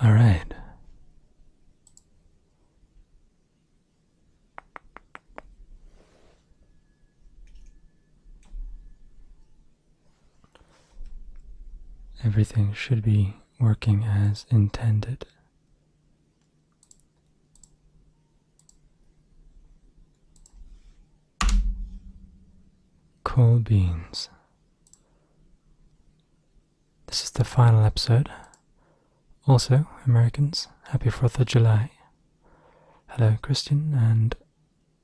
All right. Everything should be working as intended. Cool beans. This is the final episode. Also, Americans, happy 4th of July. Hello, Christian and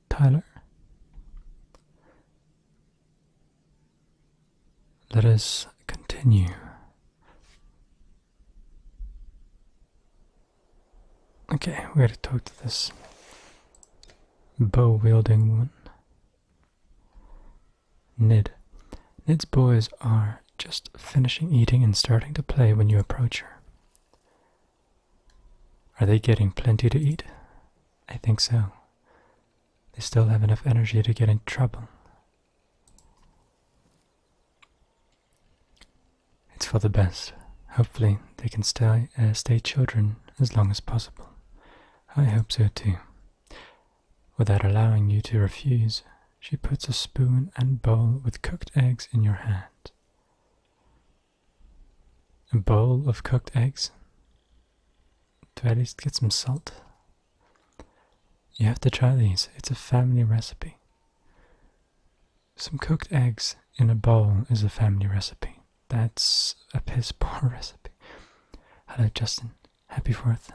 Tyler. Let us continue. Okay, we gotta talk to this bow-wielding woman. Nid. Nid's boys are just finishing eating and starting to play when you approach her. Are they getting plenty to eat? I think so. They still have enough energy to get in trouble. It's for the best. Hopefully they can stay children as long as possible. I hope so too. Without allowing you to refuse, she puts a spoon and bowl with cooked eggs in your hand. A bowl of cooked eggs? Do I at least get some salt? You have to try these. It's a family recipe. Some cooked eggs in a bowl is a family recipe. That's a piss poor recipe. Hello, Justin. Happy 4th.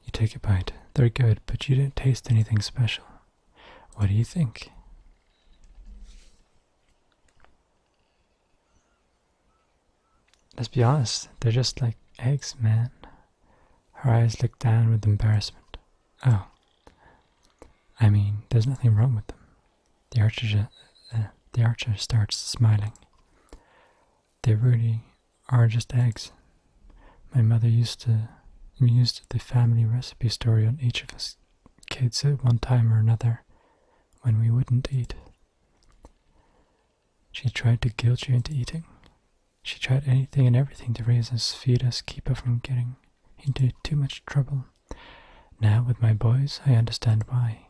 You take a bite. They're good, but you didn't taste anything special. What do you think? Let's be honest, they're just like eggs, man. Her eyes look down with embarrassment. Oh. I mean, there's nothing wrong with them. The archer starts smiling. They really are just eggs. My mother used the family recipe story on each of us kids at one time or another when we wouldn't eat. She tried to guilt you into eating. She tried anything and everything to raise us, feed us, keep us from getting into too much trouble. Now with my boys, I understand why.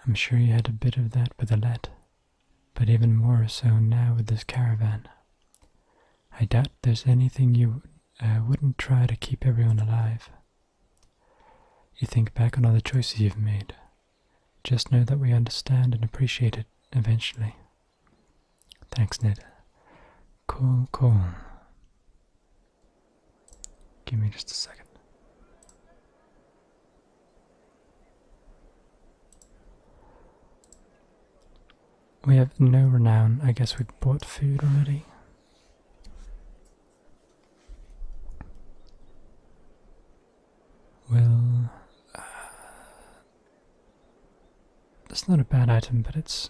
I'm sure you had a bit of that with Alette, but even more so now with this caravan. I doubt there's anything you wouldn't try to keep everyone alive. You think back on all the choices you've made. Just know that we understand and appreciate it eventually. Thanks, Ned. Cool. Give me just a second. We have no renown. I guess we bought food already. Well, that's not a bad item, but it's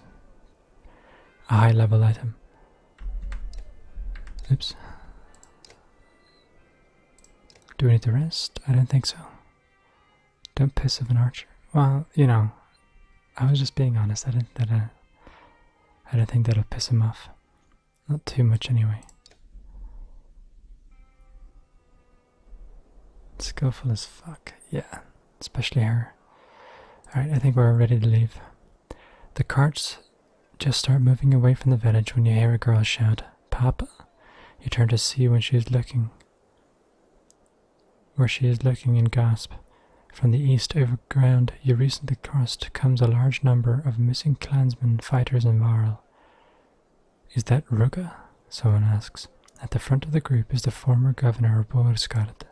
a high-level item. Oops. Do we need to rest? I don't think so. Don't piss of an archer. Well, you know, I was just being honest. I don't think that'll piss him off. Not too much anyway. Skillful as fuck. Yeah, especially her. Alright, I think we're ready to leave. The carts just start moving away from the village when you hear a girl shout, "Papa!" You turn to see where she is looking and gasp. From the east, over ground you recently crossed, comes a large number of missing clansmen, fighters, and Varl. Is that Ruga? Someone asks. At the front of the group is the former governor of Borskard.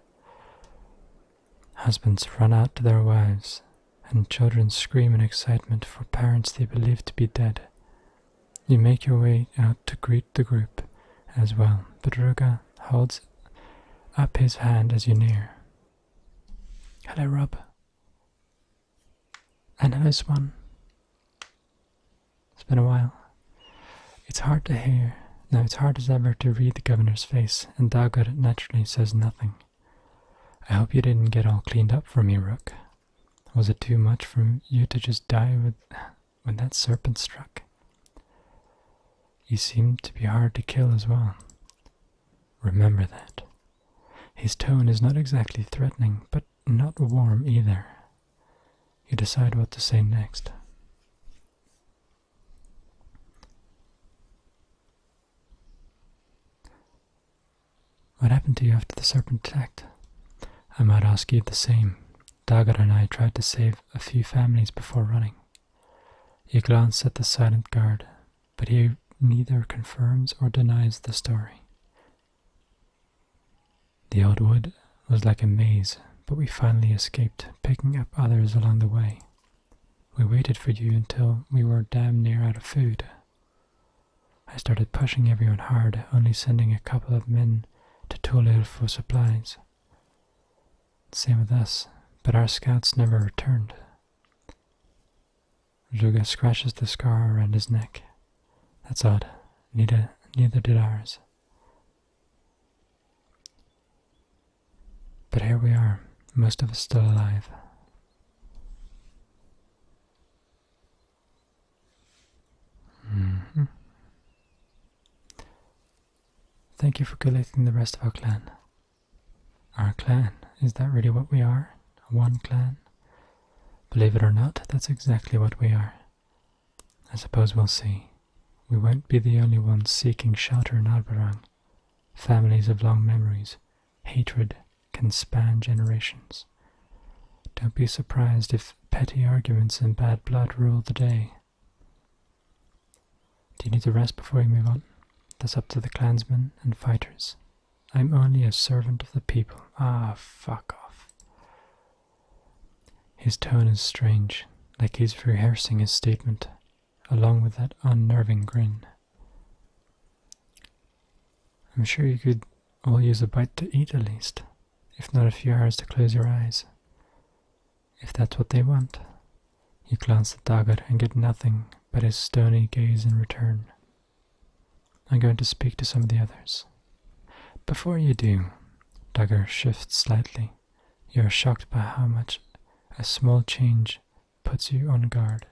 Husbands run out to their wives, and children scream in excitement for parents they believe to be dead. You make your way out to greet the group as well, but Ruga holds up his hand as you near. Hello, Rob. And hello, Swan. It's been a while. It's hard as ever to read the governor's face, and Dagger naturally says nothing. I hope you didn't get all cleaned up for me, Rook. Was it too much for you to just die when that serpent struck? He seemed to be hard to kill as well. Remember that. His tone is not exactly threatening, but not warm either. You decide what to say next. What happened to you after the serpent attacked? I might ask you the same. Dagar and I tried to save a few families before running. You glance at the silent guard, but he neither confirms or denies the story. The old wood was like a maze, but we finally escaped, picking up others along the way. We waited for you until we were damn near out of food. I started pushing everyone hard, only sending a couple of men to Tolil for supplies. Same with us, but our scouts never returned. Juga scratches the scar around his neck. That's odd. Neither did ours. But here we are, most of us still alive. Thank you for collecting the rest of our clan. Our clan? Is that really what we are? One clan? Believe it or not, that's exactly what we are. I suppose we'll see. We won't be the only ones seeking shelter in Albarang. Families of long memories, hatred can span generations. Don't be surprised if petty arguments and bad blood rule the day. Do you need to rest before we move on? That's up to the clansmen and fighters. I'm only a servant of the people. Ah, fuck off. His tone is strange, like he's rehearsing his statement, along with that unnerving grin. I'm sure you could all use a bite to eat at least, if not a few hours to close your eyes. If that's what they want. You glance at Dagar and get nothing but his stony gaze in return. I'm going to speak to some of the others. Before you do, Dagar shifts slightly. You are shocked by how much a small change puts you on guard.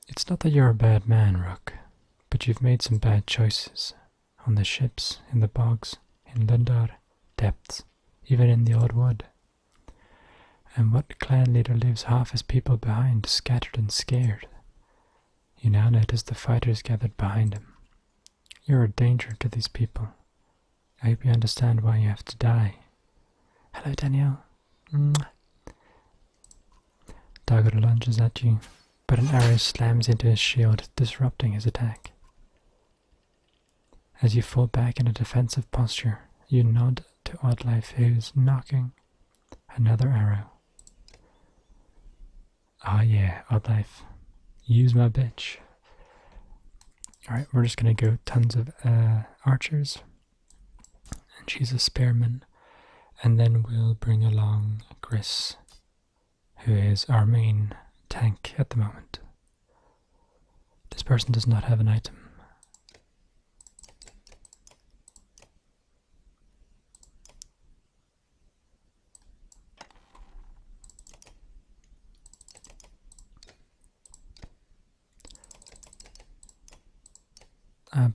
It's not that you're a bad man, Rook, but you've made some bad choices. On the ships, in the bogs, in Lundar, depths, even in the old wood. And what clan leader leaves half his people behind, scattered and scared? You now notice the fighters gathered behind him. You're a danger to these people. I hope you understand why you have to die. Hello, Danielle. Dagar lunges at you, but an arrow slams into his shield, disrupting his attack. As you fall back in a defensive posture, you nod to Oddlife, who's knocking another arrow. Ah yeah, Oddlife. Use my bitch. Alright, we're just gonna go tons of archers. And she's a spearman. And then we'll bring along Gris, who is our main tank at the moment. This person does not have an item.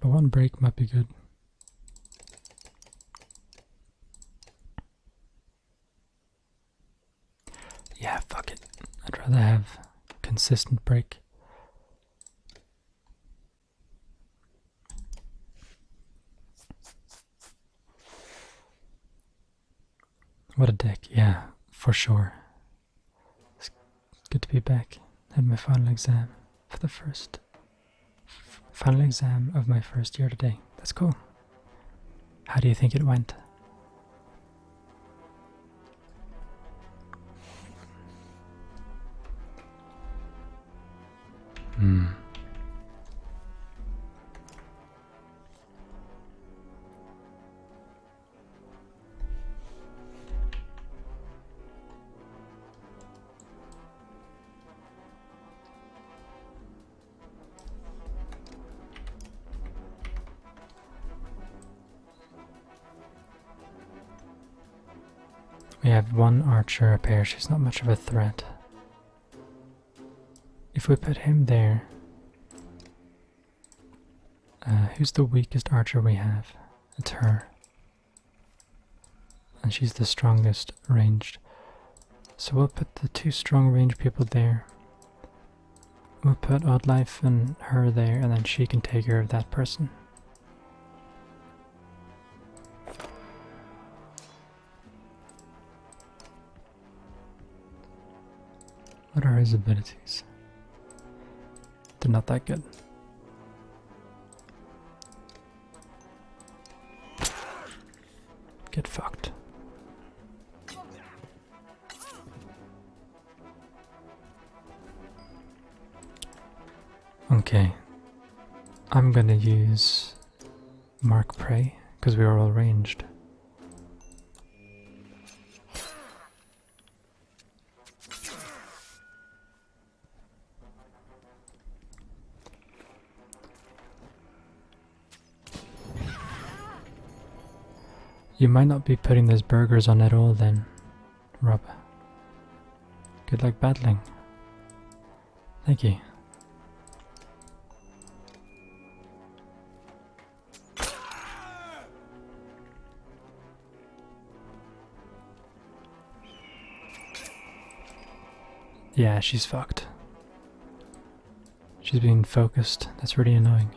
But one break might be good. Yeah, fuck it. I'd rather have consistent break. What a deck, yeah, for sure. It's good to be back. Had my final exam for the final exam of my first year today. That's cool. How do you think it went? We have one archer up here. She's not much of a threat. If we put him there, Who's the weakest archer we have? It's her. And she's the strongest ranged. So we'll put the two strong ranged people there. We'll put Oddlife and her there, and then she can take care of that person. What are his abilities? They're not that good. Get fucked. Okay. I'm gonna use Mark Prey, because we are all ranged. You might not be putting those burgers on at all then, Rob. Good luck battling. Thank you. Yeah, she's fucked. She's being focused. That's really annoying.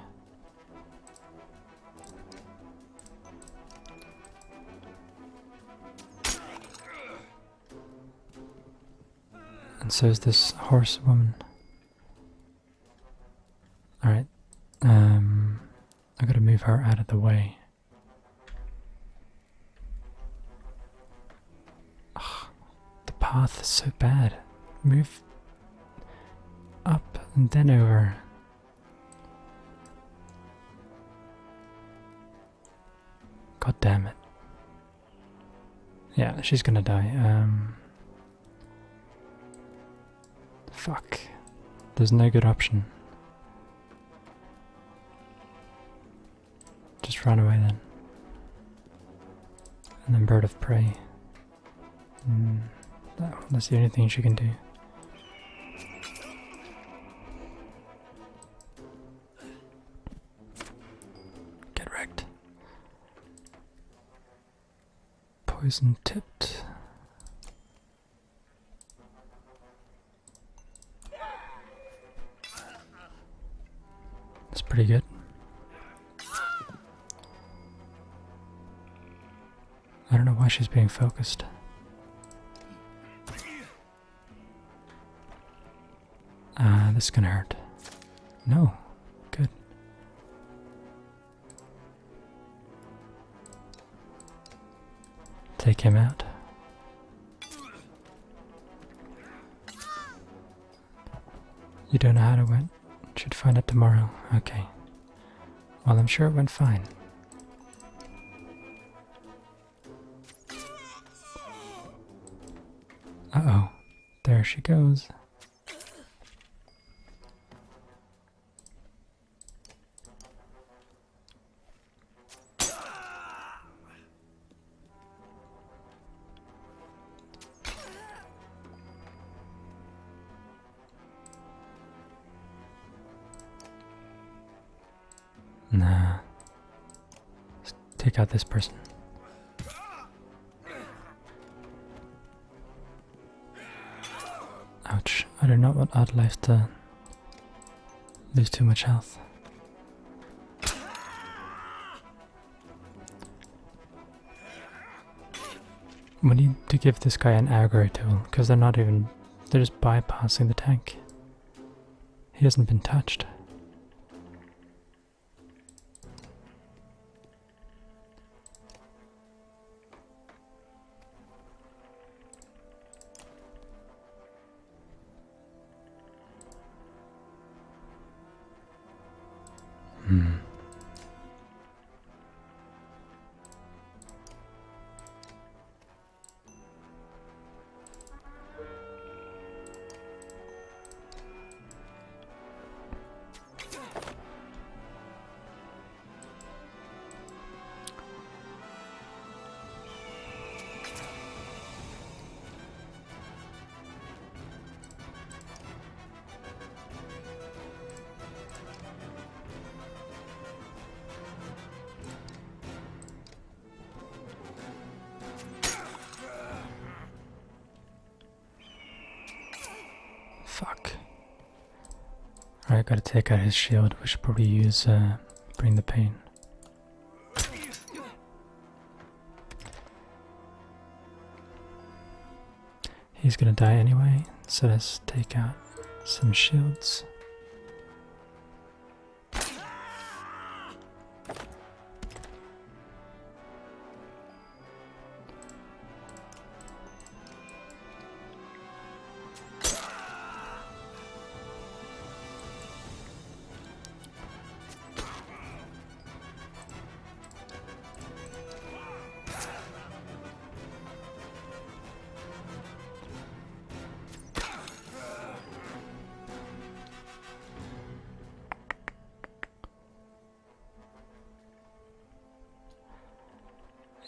And so is this horsewoman. Alright. I gotta move her out of the way. Ugh, the path is so bad. Move up and then over. God damn it. Yeah, she's gonna die. Fuck. There's no good option. Just run away then. And then Bird of Prey. That's the only thing she can do. Get wrecked. Poison tipped. That's pretty good. I don't know why she's being focused. This is gonna hurt. No. Good. Take him out. You don't know how it went? Should find out tomorrow. Okay. Well, I'm sure it went fine. Uh-oh. There she goes. Nah. Let's take out this person. Ouch. I do not want Oddlife to lose too much health. We need to give this guy an aggro tool, because they're just bypassing the tank. He hasn't been touched. Fuck. Alright, gotta take out his shield. We should probably use Bring the Pain. He's gonna die anyway, so let's take out some shields.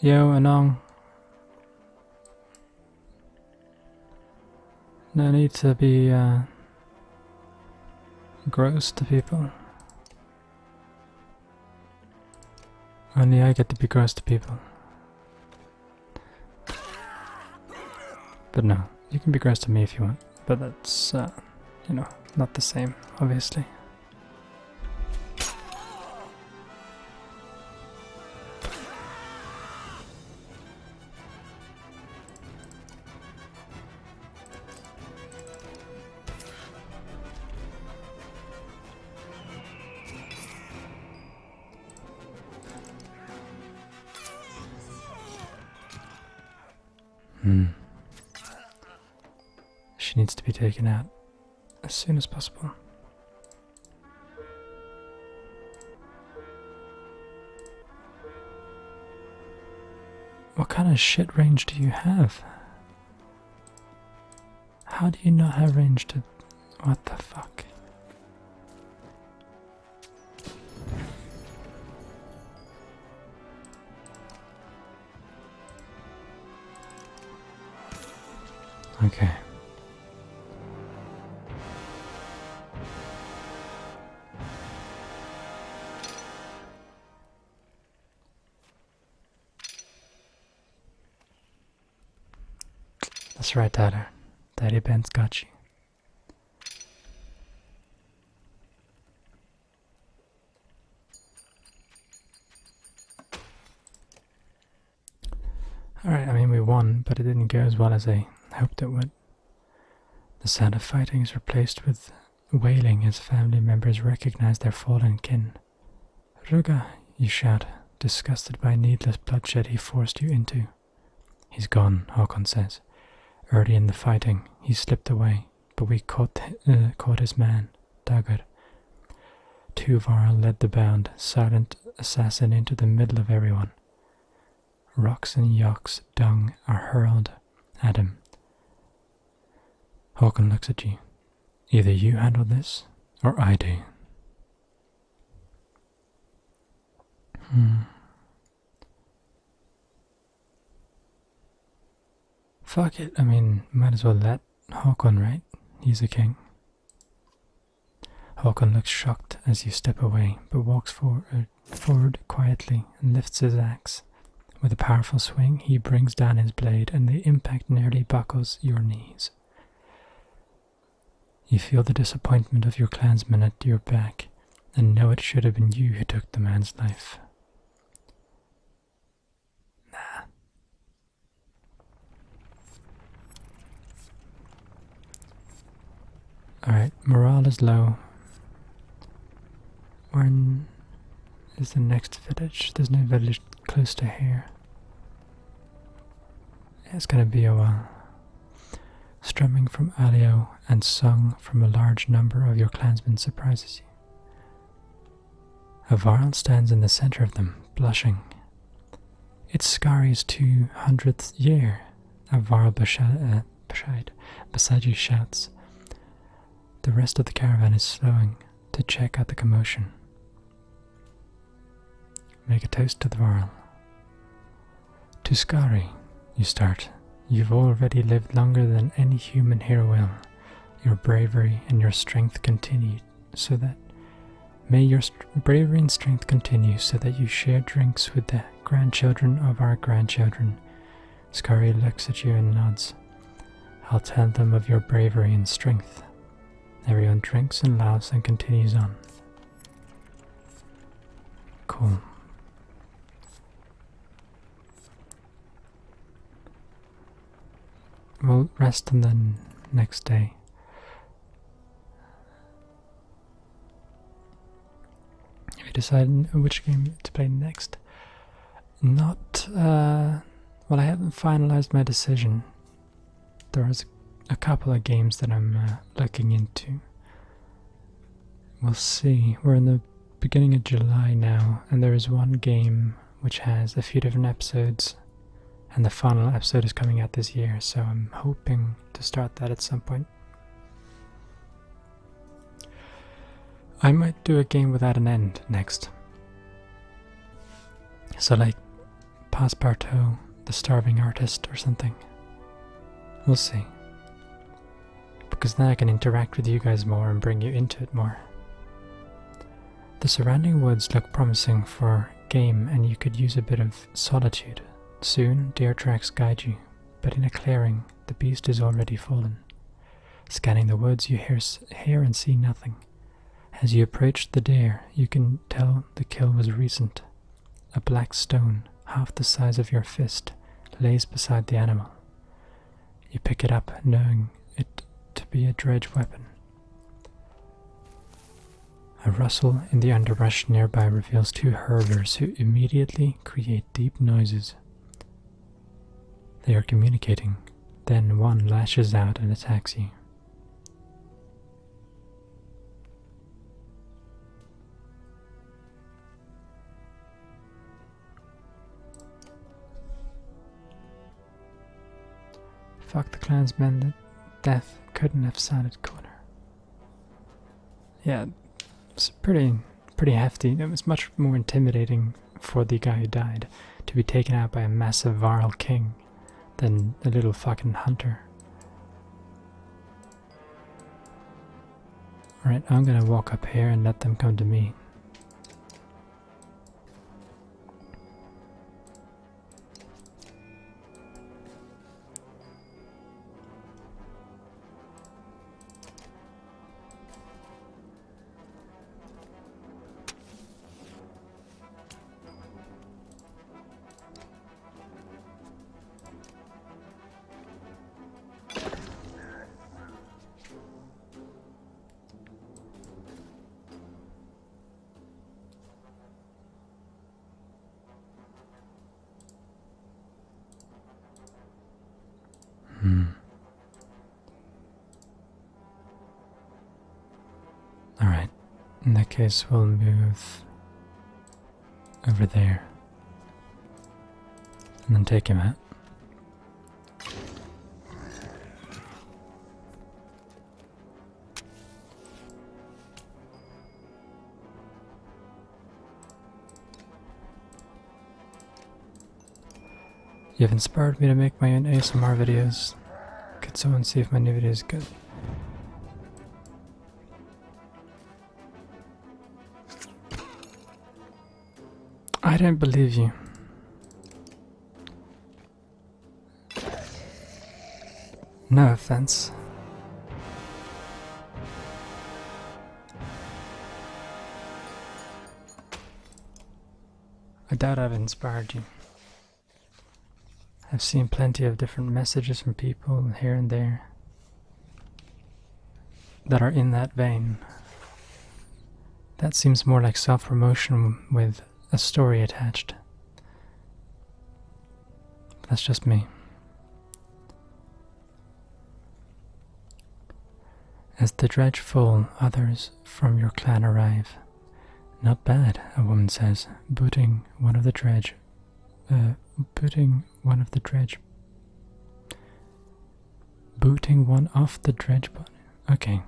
Yo, Anong. No need to be gross to people. Only I get to be gross to people. But no, you can be gross to me if you want. But that's, you know, not the same, obviously. She needs to be taken out as soon as possible. What kind of shit range do you have? How do you not have range to... What the fuck? Okay. That's right, Dada. Daddy Ben's got you. Alright, I mean we won, but it didn't go as well as I hoped it would. The sound of fighting is replaced with wailing as family members recognize their fallen kin. Ruga, you shout, disgusted by needless bloodshed he forced you into. He's gone, Håkon says. Early in the fighting, he slipped away, but we caught his man, Dagger. Tuvar led the bound, silent assassin into the middle of everyone. Rocks and yokes, dung, are hurled at him. Håkon looks at you. Either you handle this, or I do. Fuck it, I mean, might as well let Håkon, right? He's a king. Håkon looks shocked as you step away, but walks forward quietly and lifts his axe. With a powerful swing, he brings down his blade, and the impact nearly buckles your knees. You feel the disappointment of your clansmen at your back, and know it should have been you who took the man's life. Alright, morale is low. Where is the next village? There's no village close to here. It's gonna be a while. Strumming from Alio and sung from a large number of your clansmen surprises you. A Varl stands in the center of them, blushing. It's Skari's 200th year, a Varl beside you shouts. The rest of the caravan is slowing to check out the commotion. Make a toast to the Varl. To Skari, you start. You've already lived longer than any human here will. Your bravery and your strength continue so that... May your bravery and strength continue so that you share drinks with the grandchildren of our grandchildren. Skari looks at you and nods. I'll tell them of your bravery and strength. Everyone drinks and laughs and continues on. Cool. We'll rest and then next day. Have you decided which game to play next? Not, well, I haven't finalized my decision. There was a couple of games that I'm looking into. We'll see. We're in the beginning of July now, and there is one game which has a few different episodes, and the final episode is coming out this year, so I'm hoping to start that at some point. I might do a game without an end next. So like Passepartout, The Starving Artist or something. We'll see. Because then I can interact with you guys more and bring you into it more. The surrounding woods look promising for game, and you could use a bit of solitude. Soon, deer tracks guide you, but in a clearing, the beast is already fallen. Scanning the woods, you hear and see nothing. As you approach the deer, you can tell the kill was recent. A black stone, half the size of your fist, lays beside the animal. You pick it up, knowing it to be a dredge weapon. A rustle in the underbrush nearby reveals two herders who immediately create deep noises. They are communicating. Then one lashes out and attacks you. Fuck the clansmen, that death couldn't have sounded cooler. Yeah, it's pretty hefty. It was much more intimidating for the guy who died to be taken out by a massive virile king than a little fucking hunter. Alright, I'm gonna walk up here and let them come to me. Alright, in that case we'll move over there and then take him out. You've inspired me to make my own ASMR videos. Could someone see if my new video is good? I don't believe you. No offense. I doubt I've inspired you. I've seen plenty of different messages from people here and there that are in that vein. That seems more like self-promotion with a story attached. That's just me. As the dredge full, others from your clan arrive. Not bad, a woman says, booting one off the dredge body. Okay.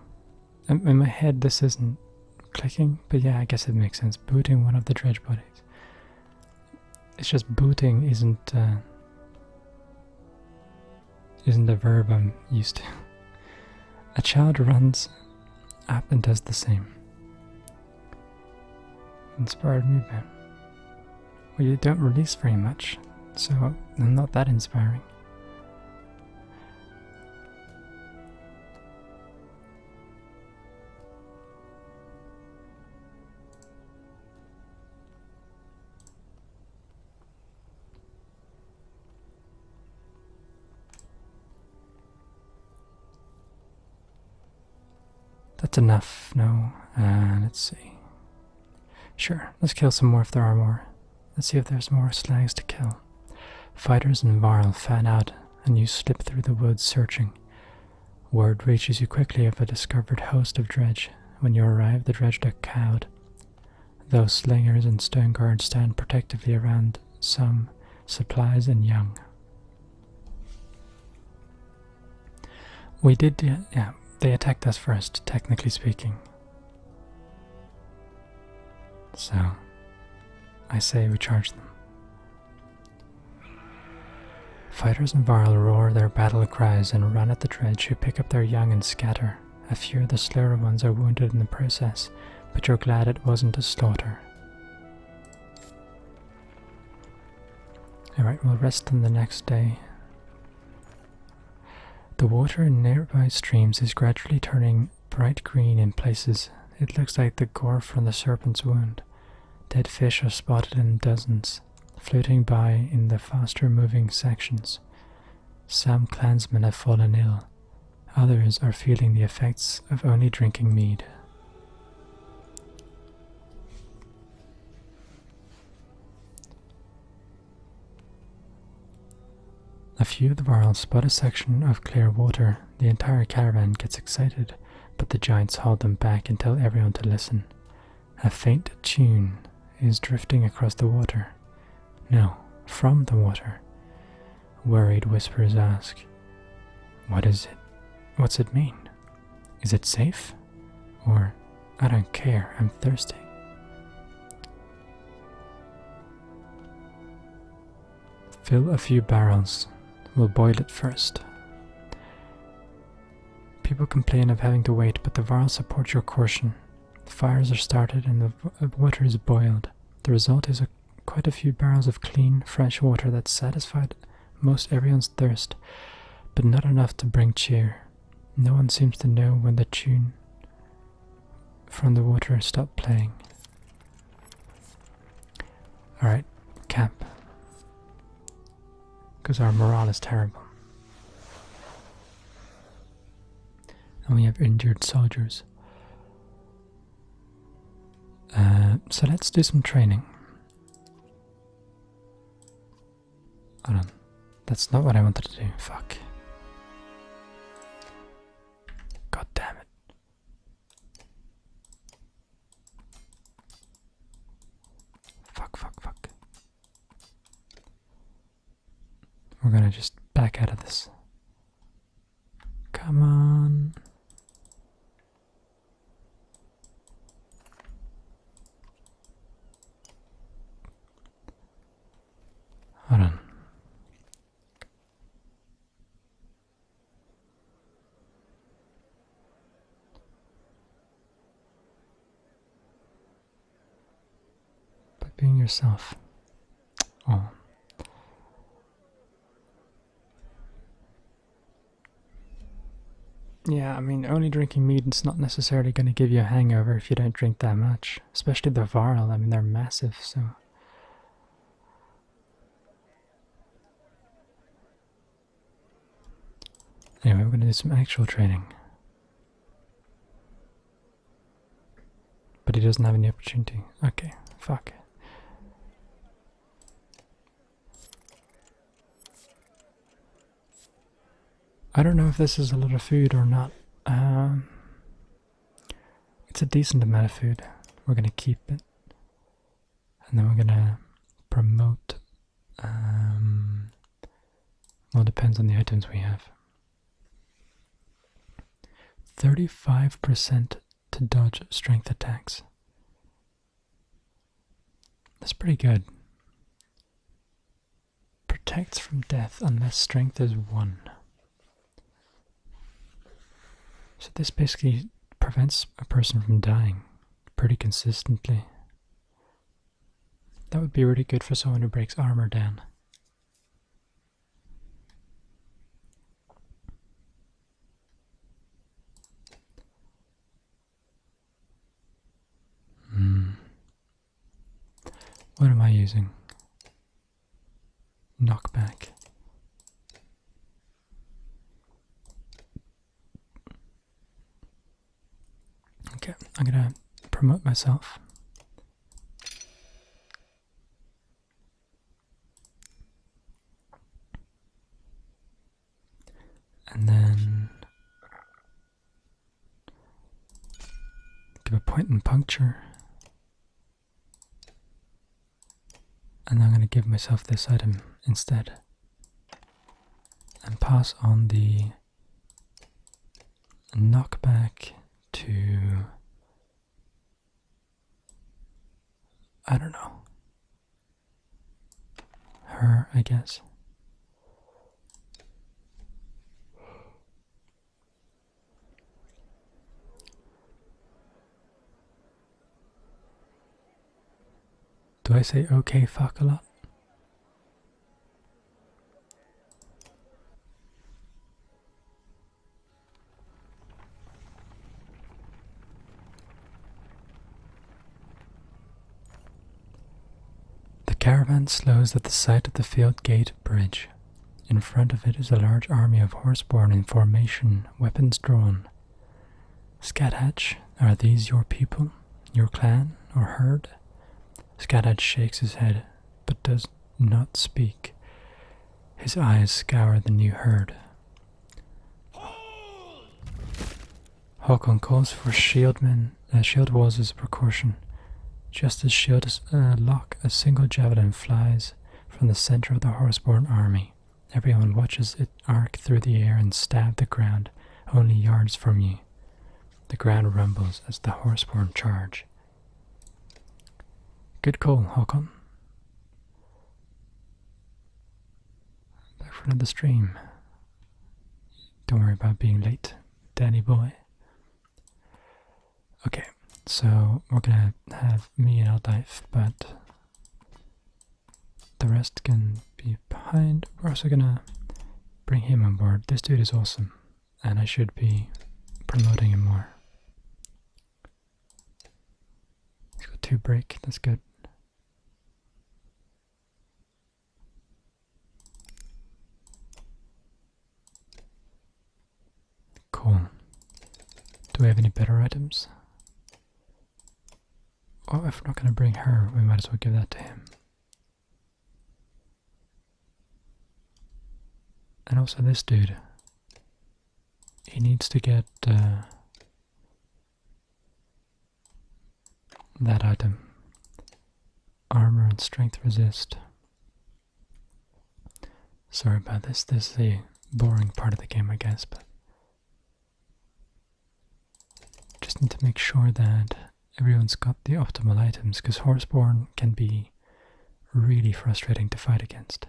In my head this isn't clicking, but yeah, I guess it makes sense. Booting one of the dredge bodies. It's just booting isn't the verb I'm used to. A child runs up and does the same. Inspired me, man. Well, you don't release very much, so I'm not that inspiring. That's enough, no. Let's see. Sure, let's kill some more if there are more. Let's see if there's more slags to kill. Fighters and Varl fan out, and you slip through the woods searching. Word reaches you quickly of a discovered host of dredge. When you arrive, the dredge look cowed. Those slingers and stone guards stand protectively around some supplies and young. We did, yeah, they attacked us first, technically speaking. So, I say we charge them. Fighters and Varl roar their battle cries and run at the dredge, who pick up their young and scatter. A few of the slower ones are wounded in the process, but you're glad it wasn't a slaughter. Alright, we'll rest on the next day. The water in nearby streams is gradually turning bright green in places. It looks like the gore from the serpent's wound. Dead fish are spotted in dozens, floating by in the faster moving sections. Some clansmen have fallen ill. Others are feeling the effects of only drinking mead. A few of the Varl spot a section of clear water. The entire caravan gets excited, but the giants hold them back and tell everyone to listen. A faint tune is drifting across the water. No, from the water. Worried whispers ask, "What is it? What's it mean? Is it safe? Or, I don't care, I'm thirsty." Fill a few barrels. We'll boil it first. People complain of having to wait, but the Varl support your caution. Fires are started and the water is boiled. The result is quite a few barrels of clean, fresh water that satisfied most everyone's thirst, but not enough to bring cheer. No one seems to know when the tune from the water stopped playing. Alright, camp. Because our morale is terrible. And we have injured soldiers. So let's do some training. Hold on. That's not what I wanted to do. Fuck. God damn it. Fuck. We're gonna just back out of this. Come on. Hold on. By being yourself. Oh. Yeah, I mean, only drinking mead is not necessarily going to give you a hangover if you don't drink that much. Especially the Varl, I mean, they're massive, so... Anyway, we're going to do some actual training. But he doesn't have any opportunity. Okay, fuck. I don't know if this is a lot of food or not. It's a decent amount of food. We're going to keep it. And then we're going to promote... well, it depends on the items we have. 35% to dodge strength attacks. That's pretty good. Protects from death unless strength is 1. So this basically prevents a person from dying pretty consistently. That would be really good for someone who breaks armor down. What am I using? Knockback. Okay, I'm gonna promote myself. And then give a point and puncture. And I'm going to give myself this item instead. And pass on the knockback to, I don't know, her, I guess. Do I say okay fuck a lot? The caravan slows at the sight of the field gate bridge. In front of it is a large army of horseborn in formation, weapons drawn. Scathatch, are these your people, your clan, or herd? Scathatch shakes his head, but does not speak. His eyes scour the new herd. Håkon calls for shield walls as a precaution. Just as shields lock, a single javelin flies from the center of the horseborn army. Everyone watches it arc through the air and stab the ground, only yards from you. The ground rumbles as the horseborn charge. Good call, Håkon. Back for another stream. Don't worry about being late, Danny boy. Okay, so we're gonna have me and Aldive, but the rest can be behind. We're also gonna bring him on board. This dude is awesome, and I should be promoting him more. He's got 2 break, that's good. Cool. Do we have any better items? Oh, if we're not going to bring her, we might as well give that to him. And also this dude. He needs to get that item. Armor and strength resist. Sorry about this. This is a boring part of the game, I guess, but just need to make sure that everyone's got the optimal items, because horseborn can be really frustrating to fight against.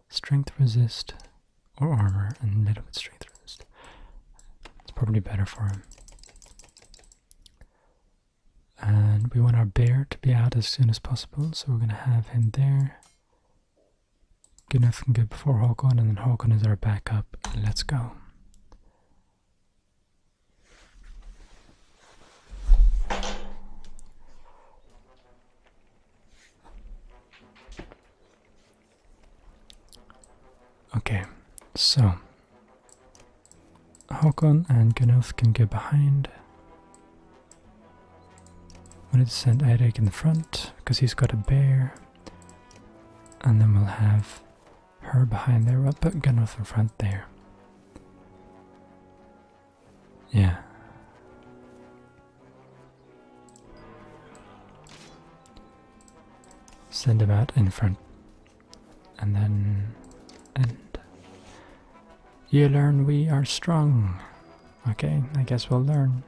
Strength resist or armor and a little bit strength resist. It's probably better for him. And we want our bear to be out as soon as possible, so we're going to have him there. Good enough and good before Håkon, and then Håkon is our backup. Let's go. Okay, so Håkon and Gunnulf can go behind. We need to send Eirik in the front because he's got a bear, and then we'll have her behind there. We'll put Gunnulf in front there. Yeah. Send him out in front, and then end. You learn we are strong. Okay, I guess we'll learn.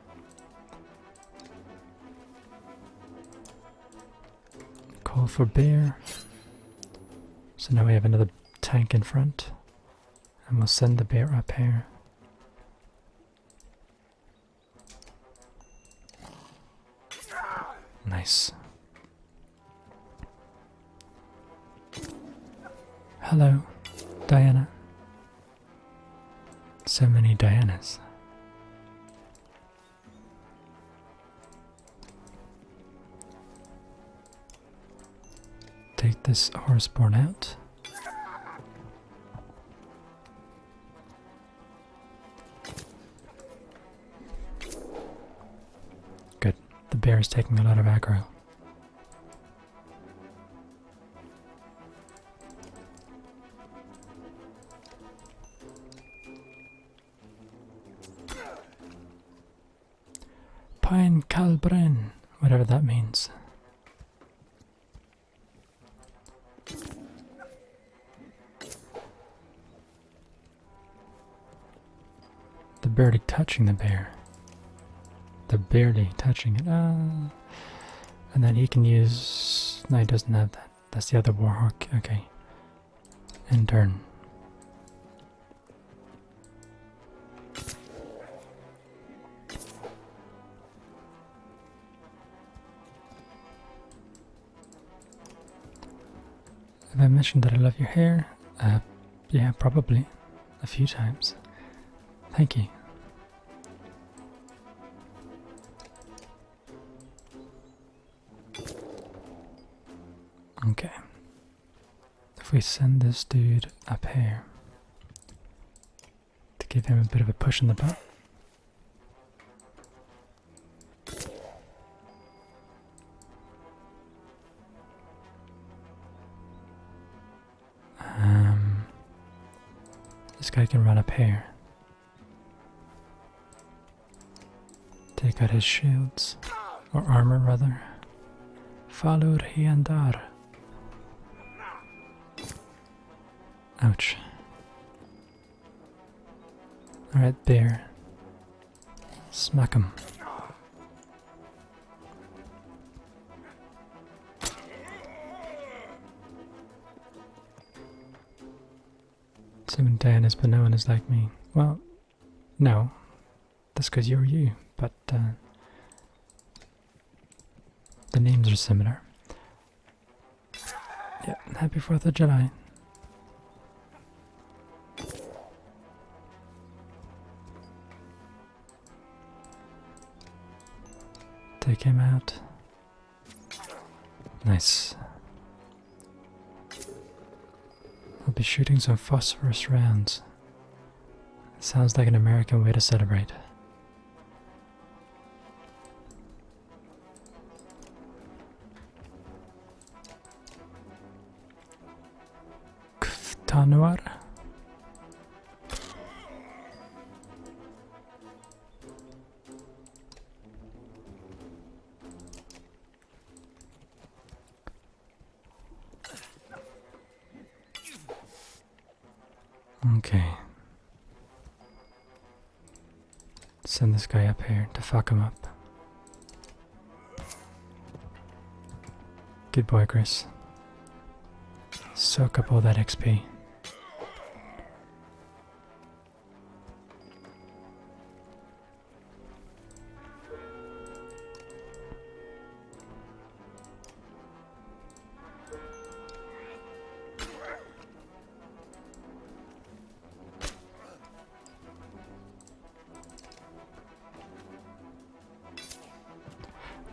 Call for bear. So now we have another tank in front, and we'll send the bear up here. Nice. Hello, Diana. So many Dianas. Take this horseborn out. bear is taking a lot of aggro. Pine Calbren, whatever that means. They're barely touching the bear. They're barely touching it. And then he can use... No, he doesn't have that. That's the other Warhawk. Okay. And turn. Have I mentioned that I love your hair? Yeah, probably. A few times. Thank you. Okay. If we send this dude up here to give him a bit of a push in the butt. This guy can run up here. Take out his shields. Or armor, rather. Falur hiandar. Ouch. Alright, bear. Smack him. Soon Dan is, but no one is like me. Well, no. That's because you're you, but the names are similar. Yeah, happy 4th of July. Take him out. Nice. I'll be shooting some phosphorus rounds. Sounds like an American way to celebrate. Kftanuar. Okay. Send this guy up here to fuck him up. Good boy, Chris. Soak up all that XP.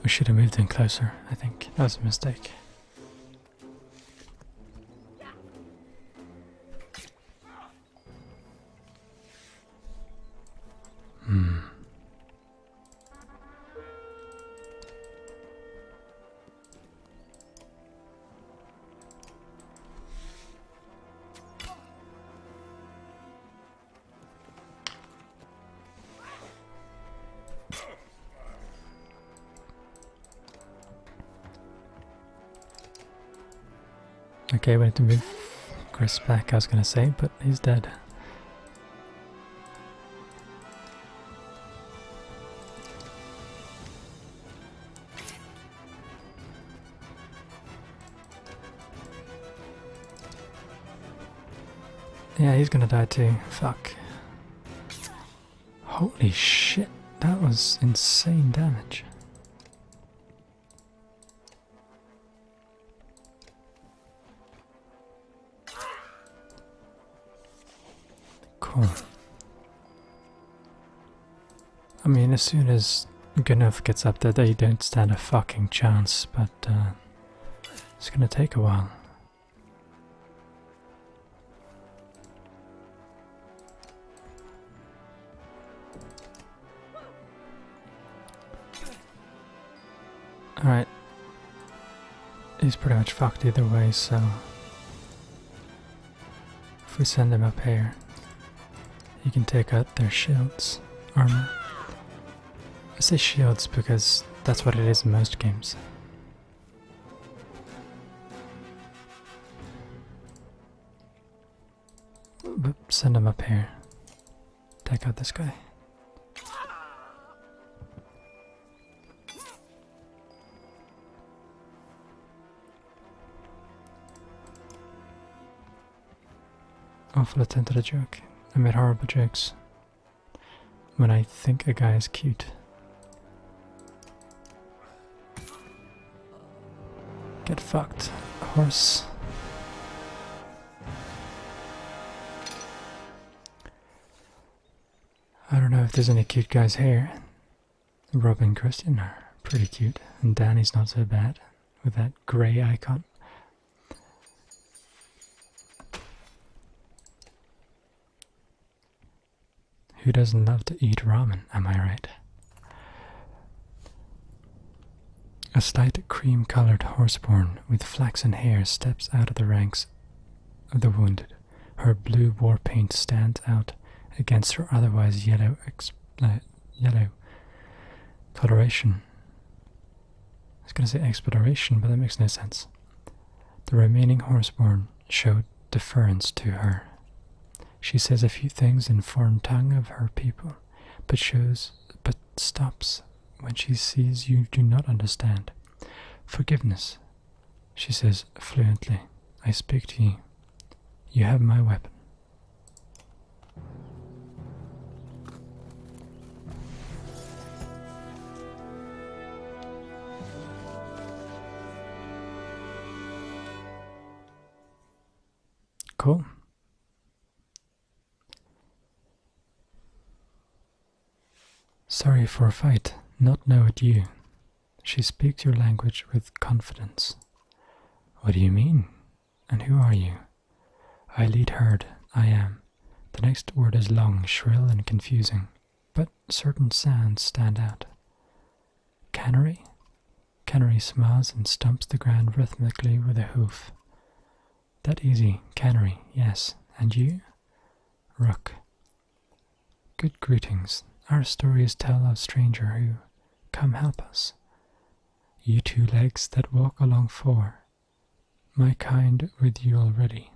We should have moved in closer, I think. That was a mistake. Okay, we need to move Chris back, I was gonna say, but he's dead. Yeah, he's gonna die too. Fuck. Holy shit, that was insane damage. Cool. I mean, as soon as Gunnuf gets up there, they don't stand a fucking chance, but it's gonna take a while. he's pretty much fucked either way, so if we send him up here, he can take out their shields, armor. I say shields because that's what it is in most games. But send him up here. Take out this guy. Awful attempt at a joke. I made horrible jokes when I think a guy is cute. Get fucked, horse. I don't know if there's any cute guys here. Rob and Christian are pretty cute, and Danny's not so bad with that grey icon. Who doesn't love to eat ramen, am I right? A slight cream-coloured horseborn with flaxen hair steps out of the ranks of the wounded. Her blue war paint stands out against her otherwise yellow coloration. I was going to say exploration, but that makes no sense. The remaining horseborn showed deference to her. She says a few things in foreign tongue of her people, but stops when she sees you do not understand. Forgiveness, she says fluently. I speak to you. You have my weapon. Cool. Sorry for a fight, not know it you. She speaks your language with confidence. What do you mean? And who are you? I lead herd, I am. The next word is long, shrill and confusing, but certain sounds stand out. Cannery? Cannery smiles and stumps the ground rhythmically with a hoof. That easy, cannery, yes. And you? Rook. Good greetings. Our stories tell of stranger who come help us. You two legs that walk along four, my kind with you already.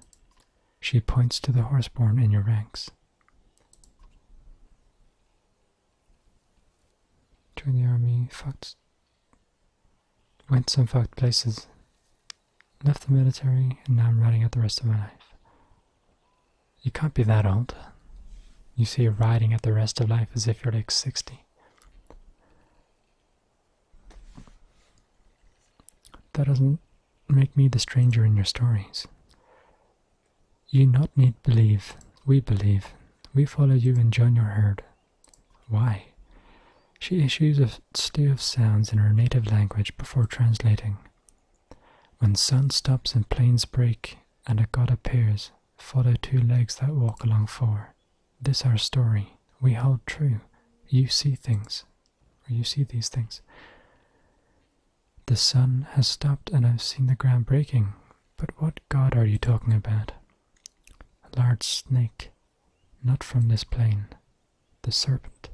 She points to the horseborn in your ranks. Joined the army, went some fucked places, left the military, and now I'm riding out the rest of my life. You can't be that old. You say you're riding out the rest of life as if you're like 60. That doesn't make me the stranger in your stories. You not need believe, we believe. We follow you and join your herd. Why? She issues a slew of sounds in her native language before translating. When sun stops and plains break and a god appears, follow two legs that walk along four. This our story. We hold true. You see things, or you see these things. The sun has stopped and I've seen the ground breaking. But what god are you talking about? A large snake, not from this plane. The serpent.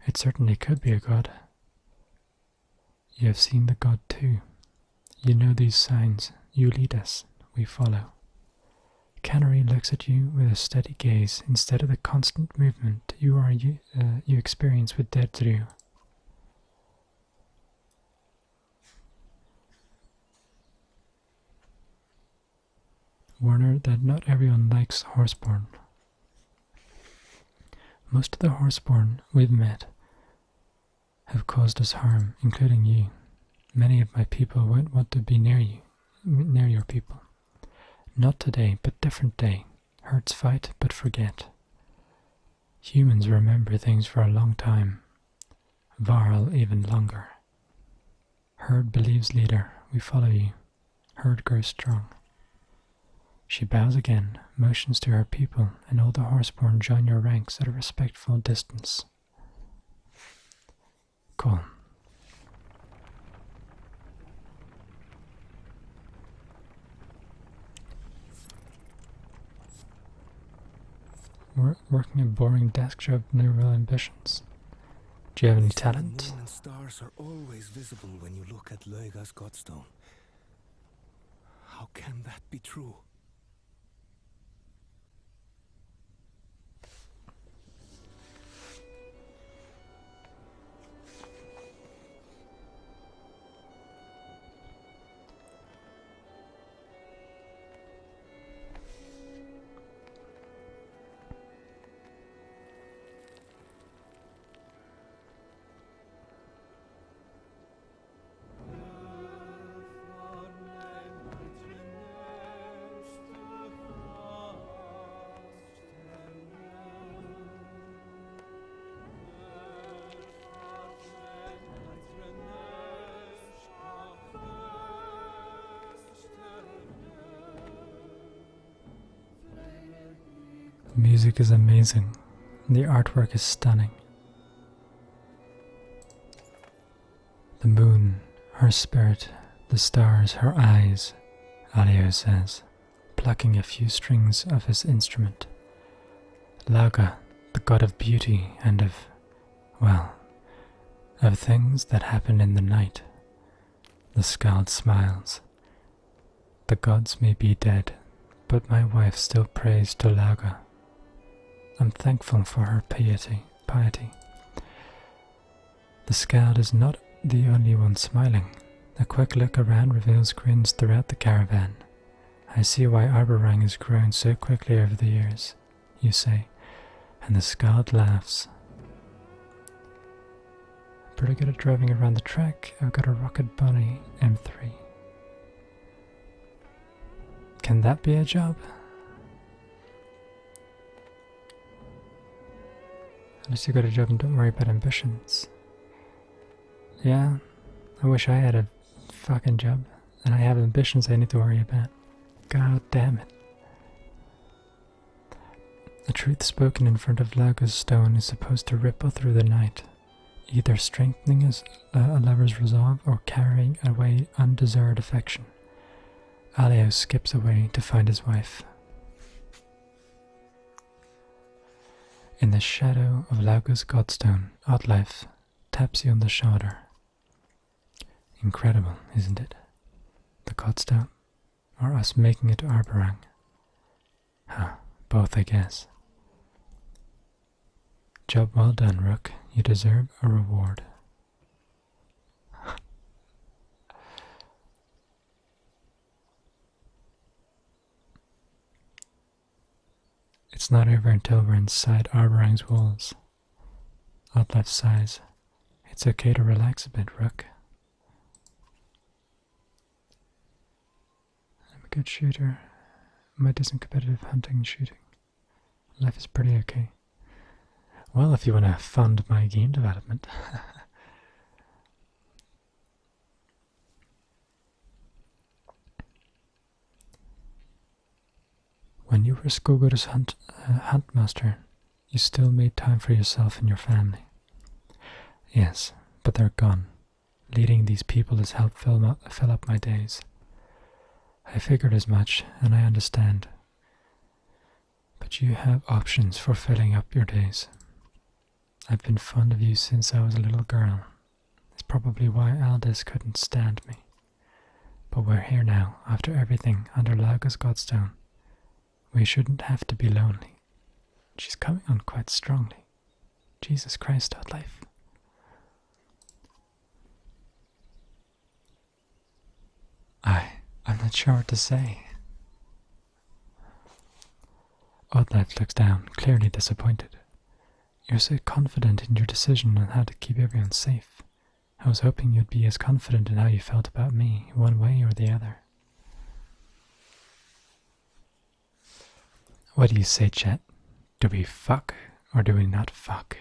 It certainly could be a god. You have seen the god too. You know these signs. You lead us. We follow. Cannery looks at you with a steady gaze instead of the constant movement you experience with Dead Drew. Warn her that not everyone likes horseborn. Most of the horseborn we've met have caused us harm, including you. Many of my people won't want to be near you, near your people. Not today, but different day. Herds fight, but forget. Humans remember things for a long time. Varl even longer. Herd believes leader. We follow you. Herd grows strong. She bows again, motions to her people, and all the horseborn join your ranks at a respectful distance. Cool. working a boring desk job, no real ambitions. Do you have any talent? The moon and stars are always visible when you look at Loiga's godstone. How can that be true? The music is amazing. The artwork is stunning. The moon, her spirit, the stars, her eyes, Alio says, plucking a few strings of his instrument. Lauga, the god of beauty and of, well, of things that happen in the night. The skald smiles. The gods may be dead, but my wife still prays to Lauga. I'm thankful for her piety. The skald is not the only one smiling. A quick look around reveals grins throughout the caravan. I see why Arborang has grown so quickly over the years, you say, and the skald laughs. Pretty good at driving around the track. I've got a Rocket Bunny M3. Can that be a job? At least you got a job and don't worry about ambitions. Yeah, I wish I had a fucking job, and I have ambitions I need to worry about. God damn it. The truth spoken in front of Lauga's stone is supposed to ripple through the night, either strengthening a lover's resolve or carrying away undeserved affection. Alio skips away to find his wife. In the shadow of Lauga's godstone, Oddlife taps you on the shoulder. Incredible, isn't it? The godstone, or us making it to Arborang? Huh, both I guess. Job well done, Rook. You deserve a reward. It's not over until we're inside Arborang's walls. Oddlife sighs. It's okay to relax a bit, Rook. I'm a good shooter. Might do some competitive hunting and shooting. Life is pretty okay. Well, if you want to fund my game development. When you were Skogora's huntmaster, you still made time for yourself and your family. Yes, but they're gone. Leading these people has helped fill up my days. I figured as much, and I understand. But you have options for filling up your days. I've been fond of you since I was a little girl. It's probably why Aldous couldn't stand me. But we're here now, after everything, under Lauga's godstone. We shouldn't have to be lonely. She's coming on quite strongly. Jesus Christ, Oddlife. I'm not sure what to say. Oddlife looks down, clearly disappointed. You're so confident in your decision on how to keep everyone safe. I was hoping you'd be as confident in how you felt about me, one way or the other. What do you say, chat? Do we fuck, or do we not fuck?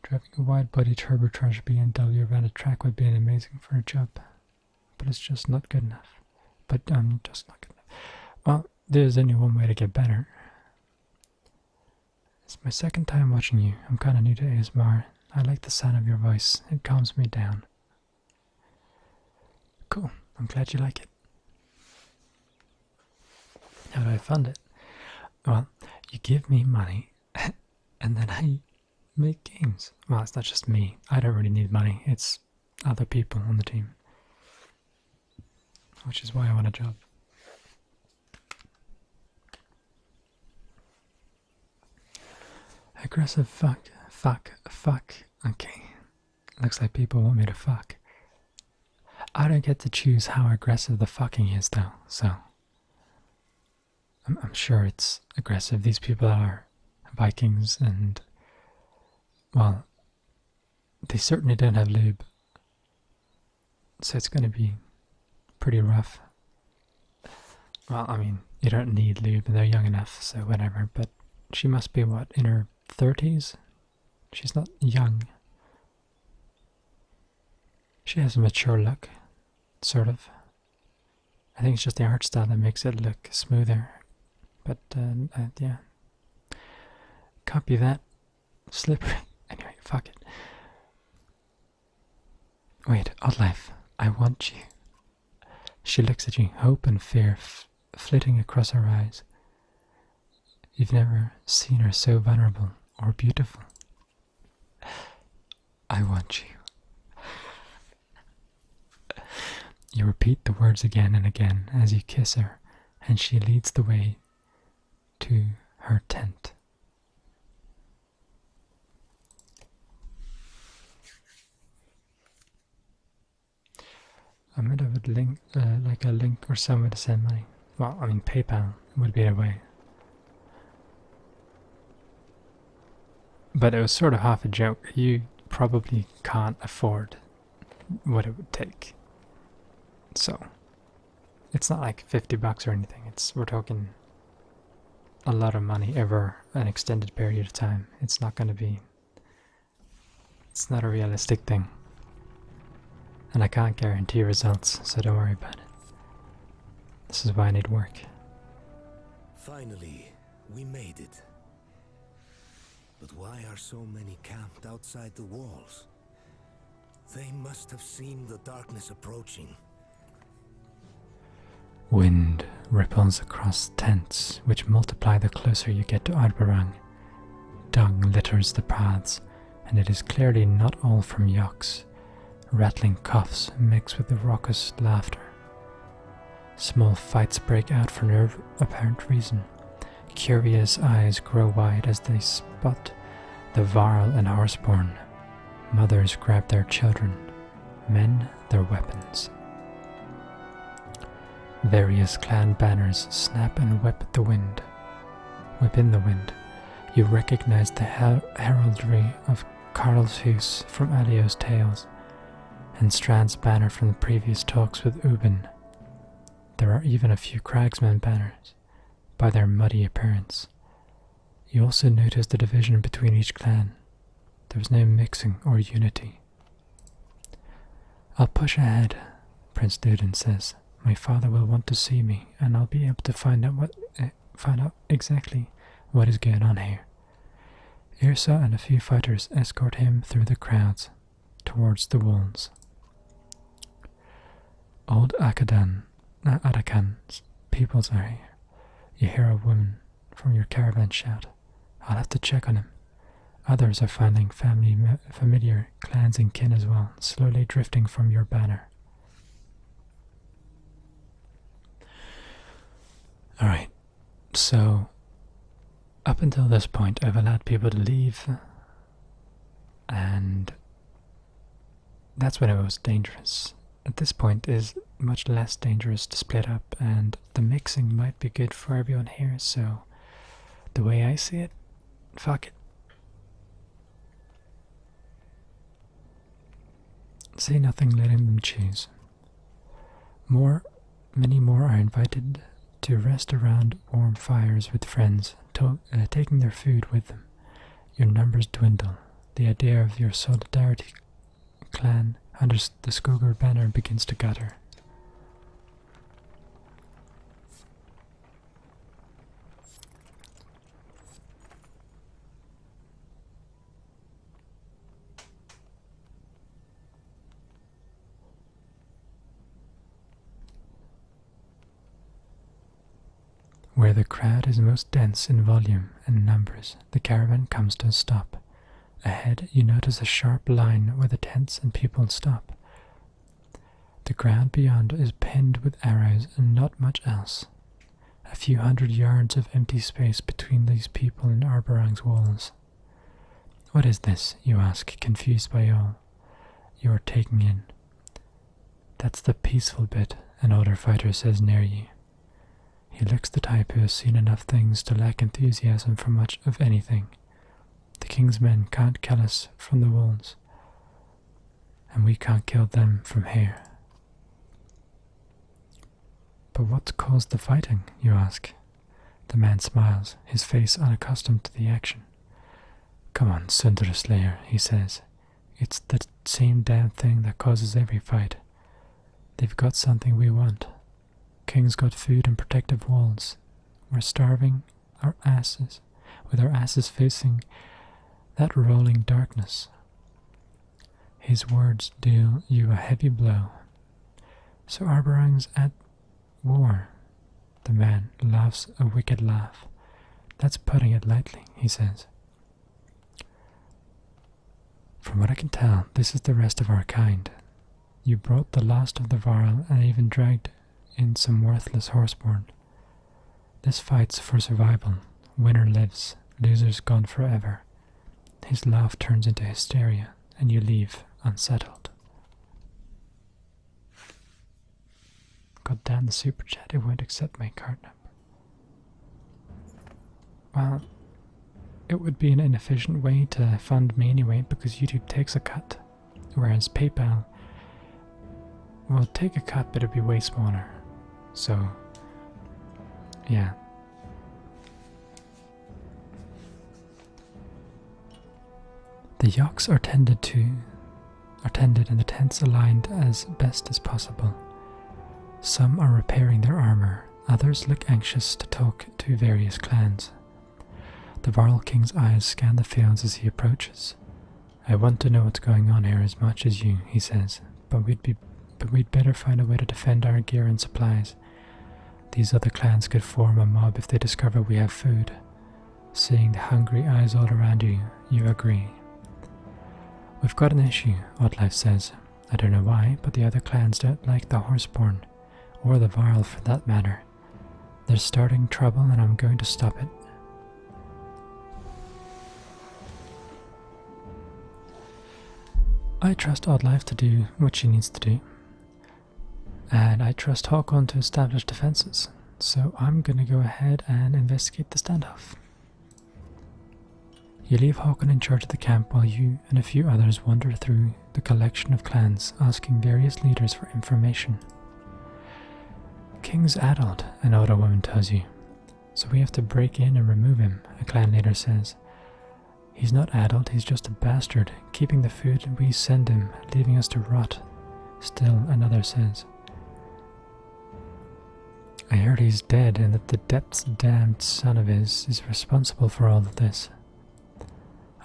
Driving a wide-body turbocharged BMW around a track would be amazing for a job, but it's just not good enough. Just not good enough. Well, there's only one way to get better. It's my second time watching you. I'm kinda new to ASMR. I like the sound of your voice. It calms me down. Cool. I'm glad you like it. How do I fund it? Well, you give me money, and then I make games. Well, it's not just me. I don't really need money. It's other people on the team. Which is why I want a job. Aggressive fuck. Okay. Looks like people want me to fuck. I don't get to choose how aggressive the fucking is, though, so I'm sure it's aggressive. These people are Vikings, and, well, they certainly don't have lube, so it's going to be pretty rough. Well, I mean, you don't need lube, and they're young enough, so whatever, but she must be, what, in her 30s? She's not young. She has a mature look, sort of. I think it's just the art style that makes it look smoother. But, yeah. Can't be that slippery. Anyway, fuck it. Wait, odd life. I want you. She looks at you, hope and fear flitting across her eyes. You've never seen her so vulnerable or beautiful. I want you. You repeat the words again and again as you kiss her, and she leads the way to her tent. I'm gonna have a link, like a link or somewhere to send money. Well, I mean, PayPal would be a way. But it was sort of half a joke. You probably can't afford what it would take. So, it's not like $50 or anything. We're talking a lot of money over an extended period of time. It's not going to be. It's not a realistic thing. And I can't guarantee results, so don't worry about it. This is why I need work. Finally, we made it. But why are so many camped outside the walls? They must have seen the darkness approaching. Wind ripples across tents, which multiply the closer you get to Albarang. Dung litters the paths, and it is clearly not all from yaks. Rattling coughs mix with the raucous laughter. Small fights break out for no apparent reason. Curious eyes grow wide as they spot the Varl and Horseborn. Mothers grab their children, men their weapons. Various clan banners snap and whip in the wind. You recognize the heraldry of Karlshus from Alio's tales, and Strand's banner from the previous talks with Ubin. There are even a few Cragsman banners, by their muddy appearance. You also notice the division between each clan. There was no mixing or unity. I'll push ahead, Prince Dudin says. My father will want to see me, and I'll be able to find out exactly what is going on here. Irsa and a few fighters escort him through the crowds towards the walls. Old Adakan's peoples are here. You hear a woman from your caravan shout. I'll have to check on him. Others are finding familiar clans and kin as well, slowly drifting from your banner. Alright, so up until this point I've allowed people to leave, and that's when it was dangerous. At this point it is much less dangerous to split up, and the mixing might be good for everyone here, so the way I see it, fuck it. Say nothing, letting them choose. Many more are invited to rest around warm fires with friends, taking their food with them. Your numbers dwindle. The idea of your solidarity clan under the Skogar banner begins to gutter. Where the crowd is most dense in volume and numbers, the caravan comes to a stop. Ahead, you notice a sharp line where the tents and people stop. The ground beyond is pinned with arrows and not much else. A few hundred yards of empty space between these people and Arborang's walls. What is this, you ask, confused by all you are taking in. That's the peaceful bit, an older fighter says near you. He looks the type who has seen enough things to lack enthusiasm for much of anything. The king's men can't kill us from the walls, and we can't kill them from here. But what caused the fighting, you ask? The man smiles, his face unaccustomed to the action. Come on, Sundra Slayer, he says. It's the same damn thing that causes every fight. They've got something we want. King's got food and protective walls. We're starving our asses, with our asses facing that rolling darkness. His words deal you a heavy blow. So Arborang's at war. The man laughs a wicked laugh. That's putting it lightly, he says. From what I can tell, this is the rest of our kind. You brought the last of the Varl and even dragged in some worthless horseborn. This fight's for survival. Winner lives, loser's gone forever. His laugh turns into hysteria, and you leave unsettled. God damn the super chat, it won't accept my card number. Well, it would be an inefficient way to fund me anyway, because YouTube takes a cut, whereas PayPal will take a cut, but it'll be way smaller. So, yeah. The yokes are tended and the tents aligned as best as possible. Some are repairing their armor, others look anxious to talk to various clans. The Varl King's eyes scan the fields as he approaches. I want to know what's going on here as much as you, he says, but we'd better find a way to defend our gear and supplies. These other clans could form a mob if they discover we have food. Seeing the hungry eyes all around you, you agree. We've got an issue, Oddlife says. I don't know why, but the other clans don't like the Horseborn, or the Varl for that matter. They're starting trouble and I'm going to stop it. I trust Oddlife to do what she needs to do. And I trust Håkon to establish defenses, so I'm gonna go ahead and investigate the standoff. You leave Håkon in charge of the camp while you and a few others wander through the collection of clans, asking various leaders for information. King's addled, an older woman tells you, so we have to break in and remove him, a clan leader says. He's not addled, he's just a bastard, keeping the food we send him, leaving us to rot. Still, another says. I heard he's dead and that the depths-damned son of his is responsible for all of this.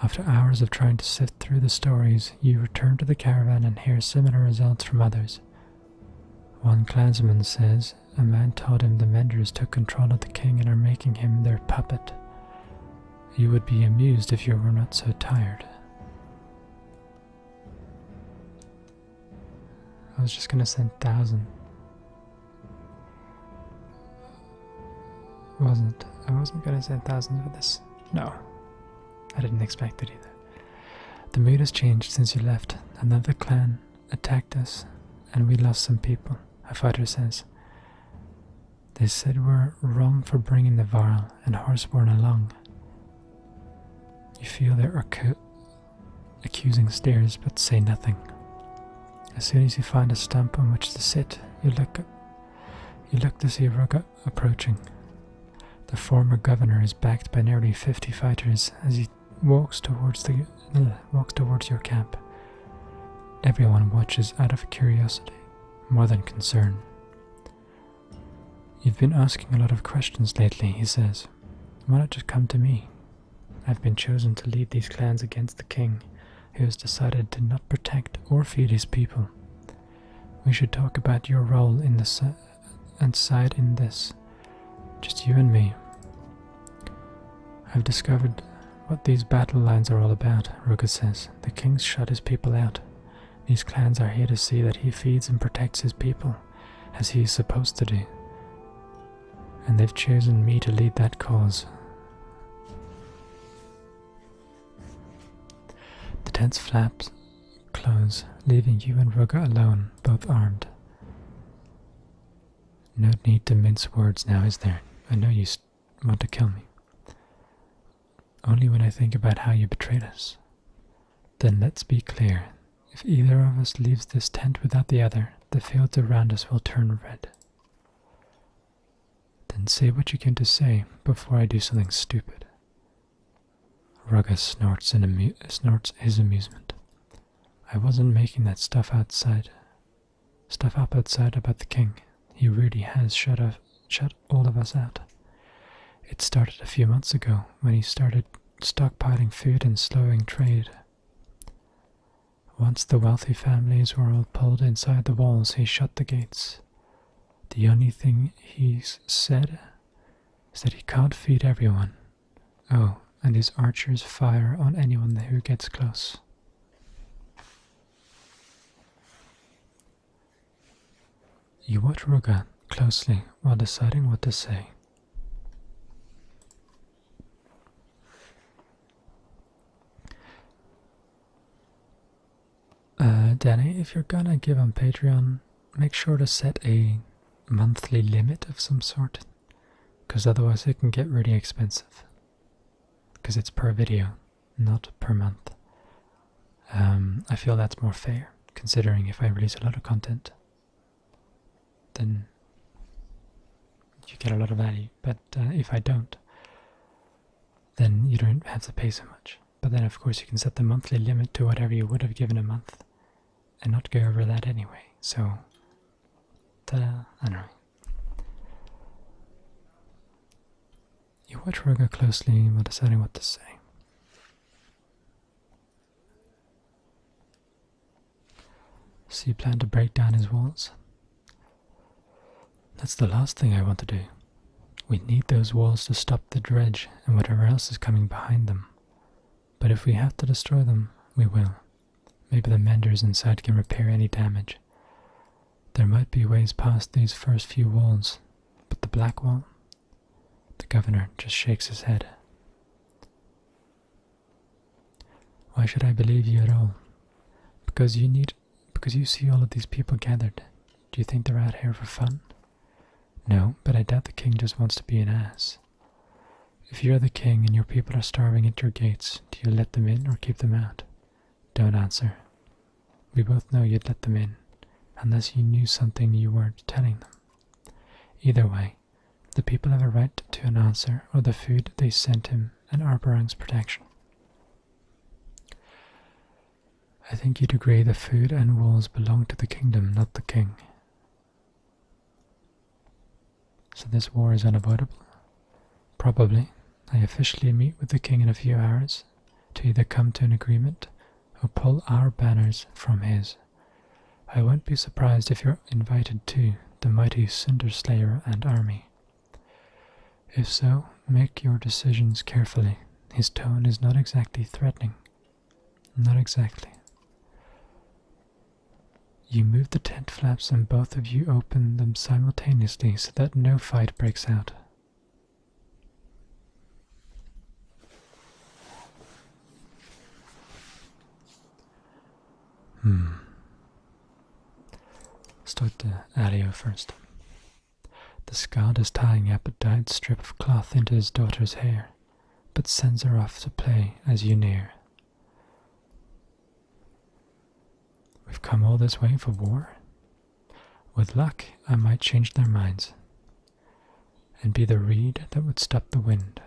After hours of trying to sift through the stories, you return to the caravan and hear similar results from others. One clansman says a man told him the Menders took control of the king and are making him their puppet. You would be amused if you were not so tired. I was just gonna send 1,000. I wasn't gonna send thousands for this. No. I didn't expect it either. The mood has changed since you left. Another clan attacked us, and we lost some people, a fighter says. They said we're wrong for bringing the Varl and Horseborn along. You feel their accusing stares, but say nothing. As soon as you find a stump on which to sit, you look to see Rugga approaching. The former governor is backed by nearly 50 fighters as he walks towards your camp. Everyone watches out of curiosity, more than concern. You've been asking a lot of questions lately, he says. Why not just come to me? I've been chosen to lead these clans against the king, who has decided to not protect or feed his people. We should talk about your role in and side in this. Just you and me. I've discovered what these battle lines are all about, Ruga says. The king's shut his people out. These clans are here to see that he feeds and protects his people, as he is supposed to do. And they've chosen me to lead that cause. The tent's flaps close, leaving you and Ruga alone, both armed. No need to mince words now, is there? I know you want to kill me. Only when I think about how you betrayed us. Then let's be clear. If either of us leaves this tent without the other, the fields around us will turn red. Then say what you came to say before I do something stupid. Ruga snorts his amusement. I wasn't making that stuff up outside about the king. He really has shut all of us out. It started a few months ago when he started stockpiling food and slowing trade. Once the wealthy families were all pulled inside the walls, he shut the gates. The only thing he's said is that he can't feed everyone. Oh, and his archers fire on anyone who gets close. You watch Ruga closely while deciding what to say. Danny, if you're gonna give on Patreon, make sure to set a monthly limit of some sort, because otherwise it can get really expensive. Because it's per video, not per month. I feel that's more fair, considering if I release a lot of content, then you get a lot of value. But if I don't, then you don't have to pay so much. But then of course you can set the monthly limit to whatever you would have given a month, and not go over that anyway. So, I don't know. You watch Ruga closely while deciding what to say. So you plan to break down his walls? That's the last thing I want to do. We need those walls to stop the dredge and whatever else is coming behind them. But if we have to destroy them, we will. Maybe the menders inside can repair any damage. There might be ways past these first few walls, but the black wall? The governor just shakes his head. Why should I believe you at all? Because you see all of these people gathered. Do you think they're out here for fun? No, but I doubt the king just wants to be an ass. If you're the king and your people are starving at your gates, do you let them in or keep them out? Don't answer. We both know you'd let them in, unless you knew something you weren't telling them. Either way, the people have a right to an answer or the food they sent him and Arborang's protection. I think you'd agree the food and walls belong to the kingdom, not the king. So this war is unavoidable? Probably. I officially meet with the king in a few hours to either come to an agreement or pull our banners from his. I won't be surprised if you're invited too, the mighty Cinder Slayer and army. If so, make your decisions carefully. His tone is not exactly threatening. Not exactly. You move the tent flaps and both of you open them simultaneously so that no fight breaks out. Start the Ario first. The Skald is tying up a dyed strip of cloth into his daughter's hair, but sends her off to play as you near. We've come all this way for war? With luck, I might change their minds, and be the reed that would stop the wind.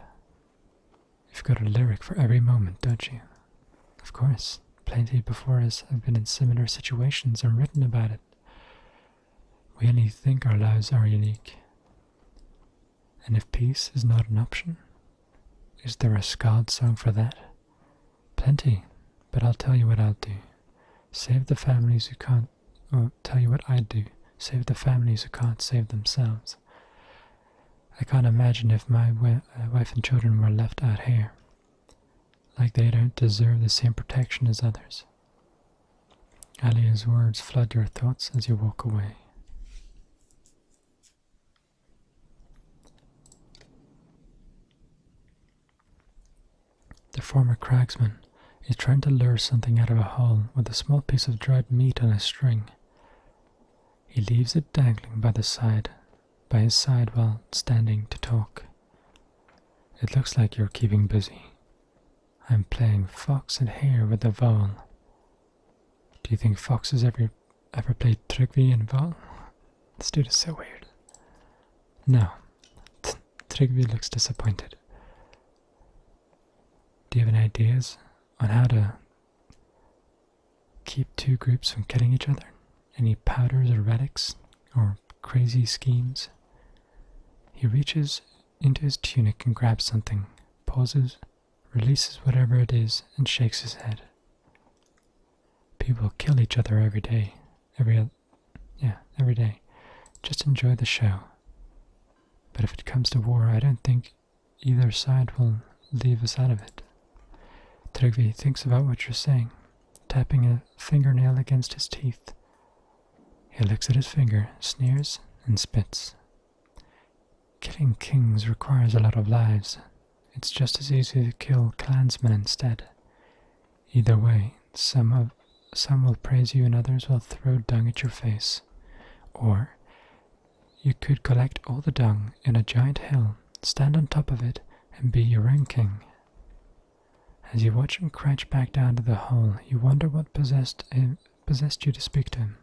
You've got a lyric for every moment, don't you? Of course, plenty before us have been in similar situations and written about it. We only think our lives are unique. And if peace is not an option, is there a Skald song for that? Plenty, but I'll tell you what I'll do. Save the families who can't, or tell you what I'd do. Save the families who can't save themselves. I can't imagine if my wife and children were left out here. Like they don't deserve the same protection as others. Alia's words flood your thoughts as you walk away. The former cragsman is trying to lure something out of a hole with a small piece of dried meat on a string. He leaves it dangling by his side while standing to talk. It looks like you're keeping busy. I'm playing fox and hare with the Val. Do you think foxes ever played Tryggvi and Val? This dude is so weird. No. Tryggvi looks disappointed. Do you have any ideas on how to keep two groups from killing each other? Any powders or relics? Or crazy schemes? He reaches into his tunic and grabs something, pauses, releases whatever it is, and shakes his head. People kill each other every day. Every day. Just enjoy the show. But if it comes to war, I don't think either side will leave us out of it. Tryggvi thinks about what you're saying, tapping a fingernail against his teeth. He looks at his finger, sneers, and spits. Killing kings requires a lot of lives. It's just as easy to kill clansmen instead. Either way, some will praise you and others will throw dung at your face. Or you could collect all the dung in a giant hill, stand on top of it, and be your own king. As you watch him crouch back down to the hole, you wonder what possessed you to speak to him.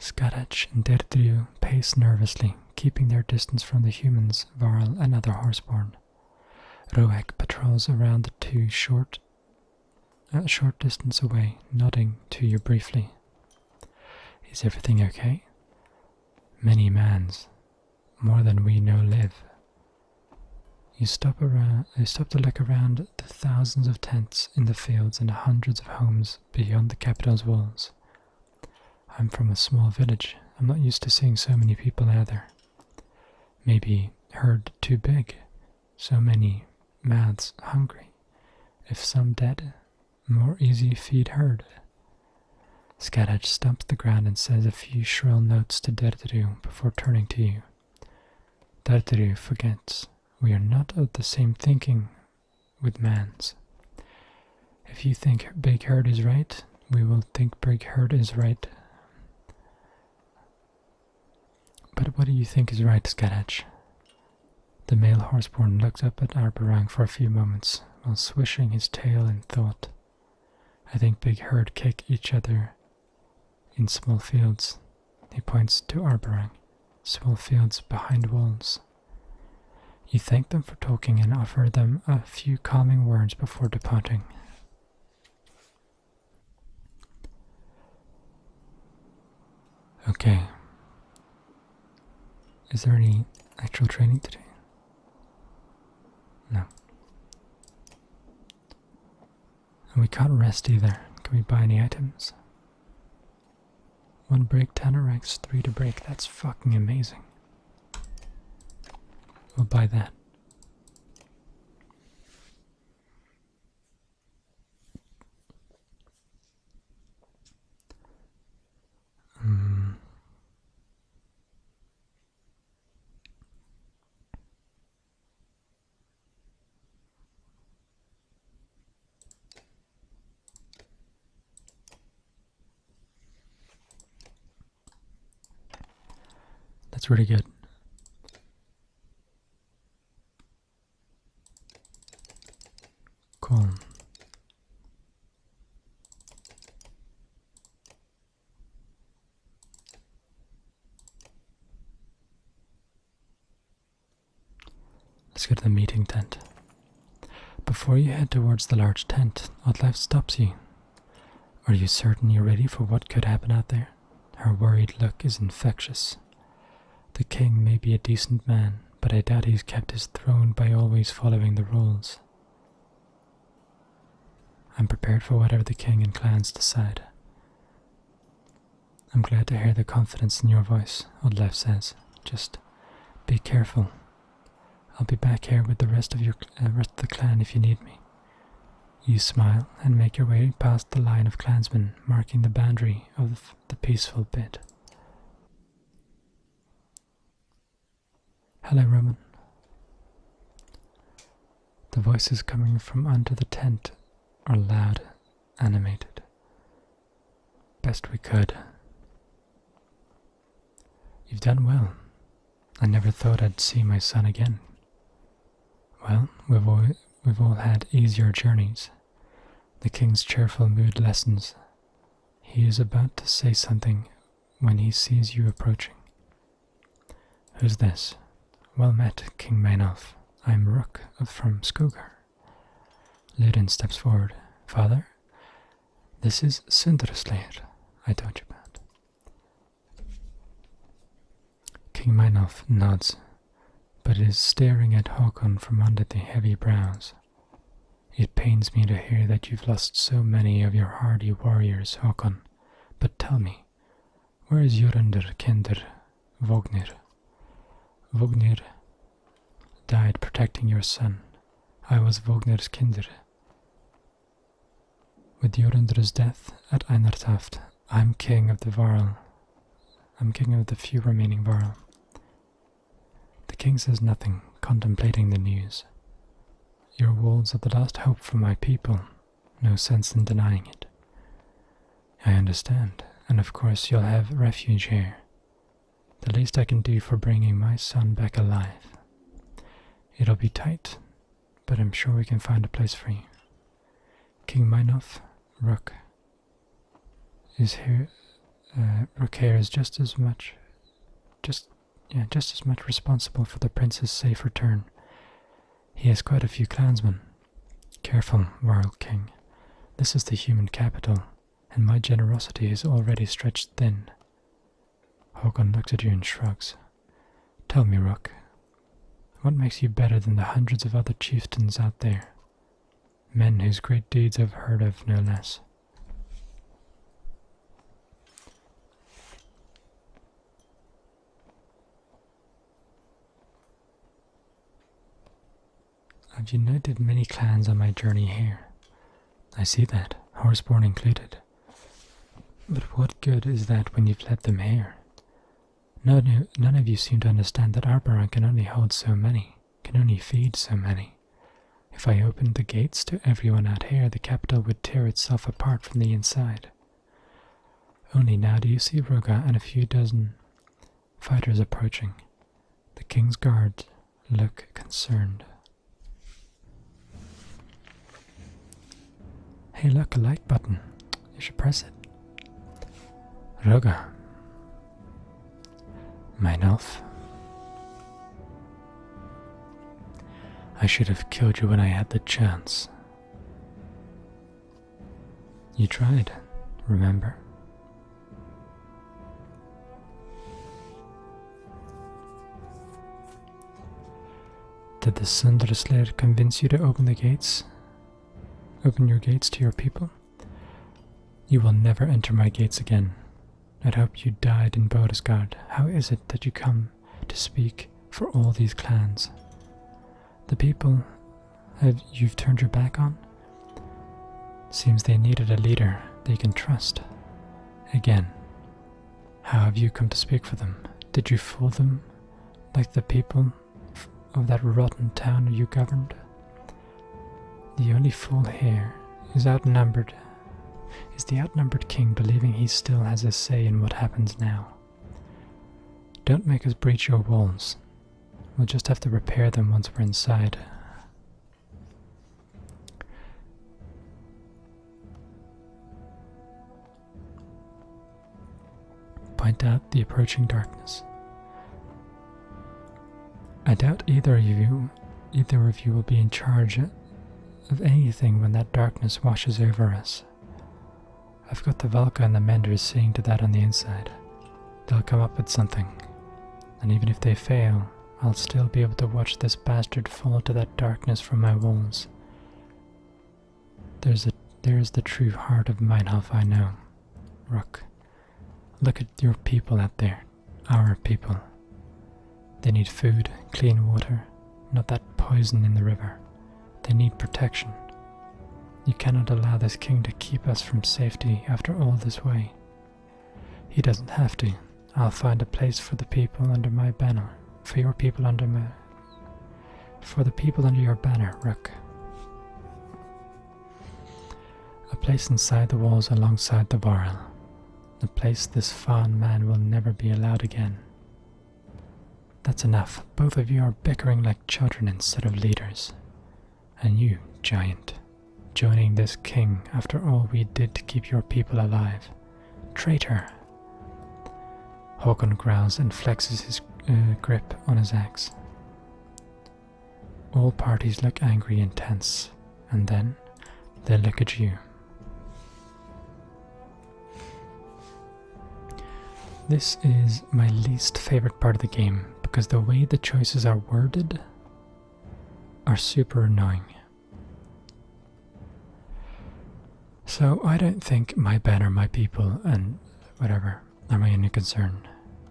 Skadach and Derdriu pace nervously, keeping their distance from the humans, Varl and other horseborn. Roek patrols around the two a short distance away, nodding to you briefly. Is everything okay? Many mans, more than we know live. You stop to look around the thousands of tents in the fields and the hundreds of homes beyond the capital's walls. I'm from a small village. I'm not used to seeing so many people either. Maybe herd too big, so many mouths hungry. If some dead, more easy feed herd. Skadach stumps the ground and says a few shrill notes to Derdriu before turning to you. Derdriu forgets. We are not of the same thinking with mans. If you think big herd is right, we will think big herd is right. But what do you think is right, Skadach? The male horseborn looked up at Arberang for a few moments, while swishing his tail in thought. I think big herd kick each other in small fields. He points to Arberang, small fields behind walls. You thank them for talking and offer them a few calming words before departing. Okay. Is there any actual training today? No. And we can't rest either. Can we buy any items? 1 break, 10 ranks, 3 to break. That's fucking amazing. We'll buy that. That's really good. Cool. Let's go to the meeting tent. Before you head towards the large tent, Oddlife stops you. Are you certain you're ready for what could happen out there? Her worried look is infectious. The king may be a decent man, but I doubt he's kept his throne by always following the rules. I'm prepared for whatever the king and clans decide. I'm glad to hear the confidence in your voice, Odlev says. Just be careful. I'll be back here with the rest of the clan if you need me. You smile and make your way past the line of clansmen, marking the boundary of the peaceful bit. Hello, Roman. The voices coming from under the tent are loud, animated. Best we could. You've done well. I never thought I'd see my son again. Well, we've all had easier journeys. The king's cheerful mood lessens. He is about to say something when he sees you approaching. Who's this? Well met, King Maynolf. I'm Rook from Skogar. Ludin steps forward. Father, this is Sundraslayer I told you about. King Maynolf nods, but is staring at Håkon from under the heavy brows. It pains me to hear that you've lost so many of your hardy warriors, Håkon. But tell me, where is Jorundir Kinder Vognir? Vognir died protecting your son. I was Vognir's Kinder. With Jorundir's death at Einartaft, I'm king of the Varl. I'm king of the few remaining Varl. The king says nothing, contemplating the news. Your walls are the last hope for my people. No sense in denying it. I understand, and of course you'll have refuge here. The least I can do for bringing my son back alive. It'll be tight, but I'm sure we can find a place for you. King Maynolf, Rook is here. Rook here is just as much responsible for the prince's safe return. He has quite a few clansmen. Careful, Warl King. This is the human capital, and my generosity is already stretched thin. Håkon looks at you and shrugs. Tell me, Rook, what makes you better than the hundreds of other chieftains out there? Men whose great deeds I've heard of, no less. I've united many clans on my journey here. I see that, horseborn included. But what good is that when you've led them here? None of you seem to understand that Arboron can only hold so many, can only feed so many. If I opened the gates to everyone out here, the capital would tear itself apart from the inside. Only now do you see Roga and a few dozen fighters approaching. The king's guards look concerned. Hey look, a like button. You should press it. Roga. Maynolf. I should have killed you when I had the chance. You tried, remember? Did the Sundraslayer convince you to open the gates? Open your gates to your people? You will never enter my gates again. I'd hoped you died in Bodisgard. How is it that you come to speak for all these clans? The people you've turned your back on? Seems they needed a leader they can trust. Again, how have you come to speak for them? Did you fool them like the people of that rotten town you governed? The only fool here is the outnumbered king, believing he still has a say in what happens now. Don't make us breach your walls. We'll just have to repair them once we're inside. Point out the approaching darkness. I doubt either of you will be in charge of anything when that darkness washes over us. I've got the Valka and the Menders seeing to that on the inside. They'll come up with something, and even if they fail, I'll still be able to watch this bastard fall to that darkness from my walls. There's there's the true heart of Meinhof I know. Rook, look at your people out there. Our people. They need food, clean water, not that poison in the river. They need protection. You cannot allow this king to keep us from safety after all this way. He doesn't have to. I'll find a place for the people under my banner. For the people under your banner, Rook. A place inside the walls alongside the Varl. A place this fond man will never be allowed again. That's enough. Both of you are bickering like children instead of leaders. And you, giant, joining this king after all we did to keep your people alive. Traitor! Håkon growls and flexes his grip on his axe. All parties look angry and tense, and then they look at you. This is my least favorite part of the game, because the way the choices are worded are super annoying. So I don't think my banner, my people, and whatever are my only concern.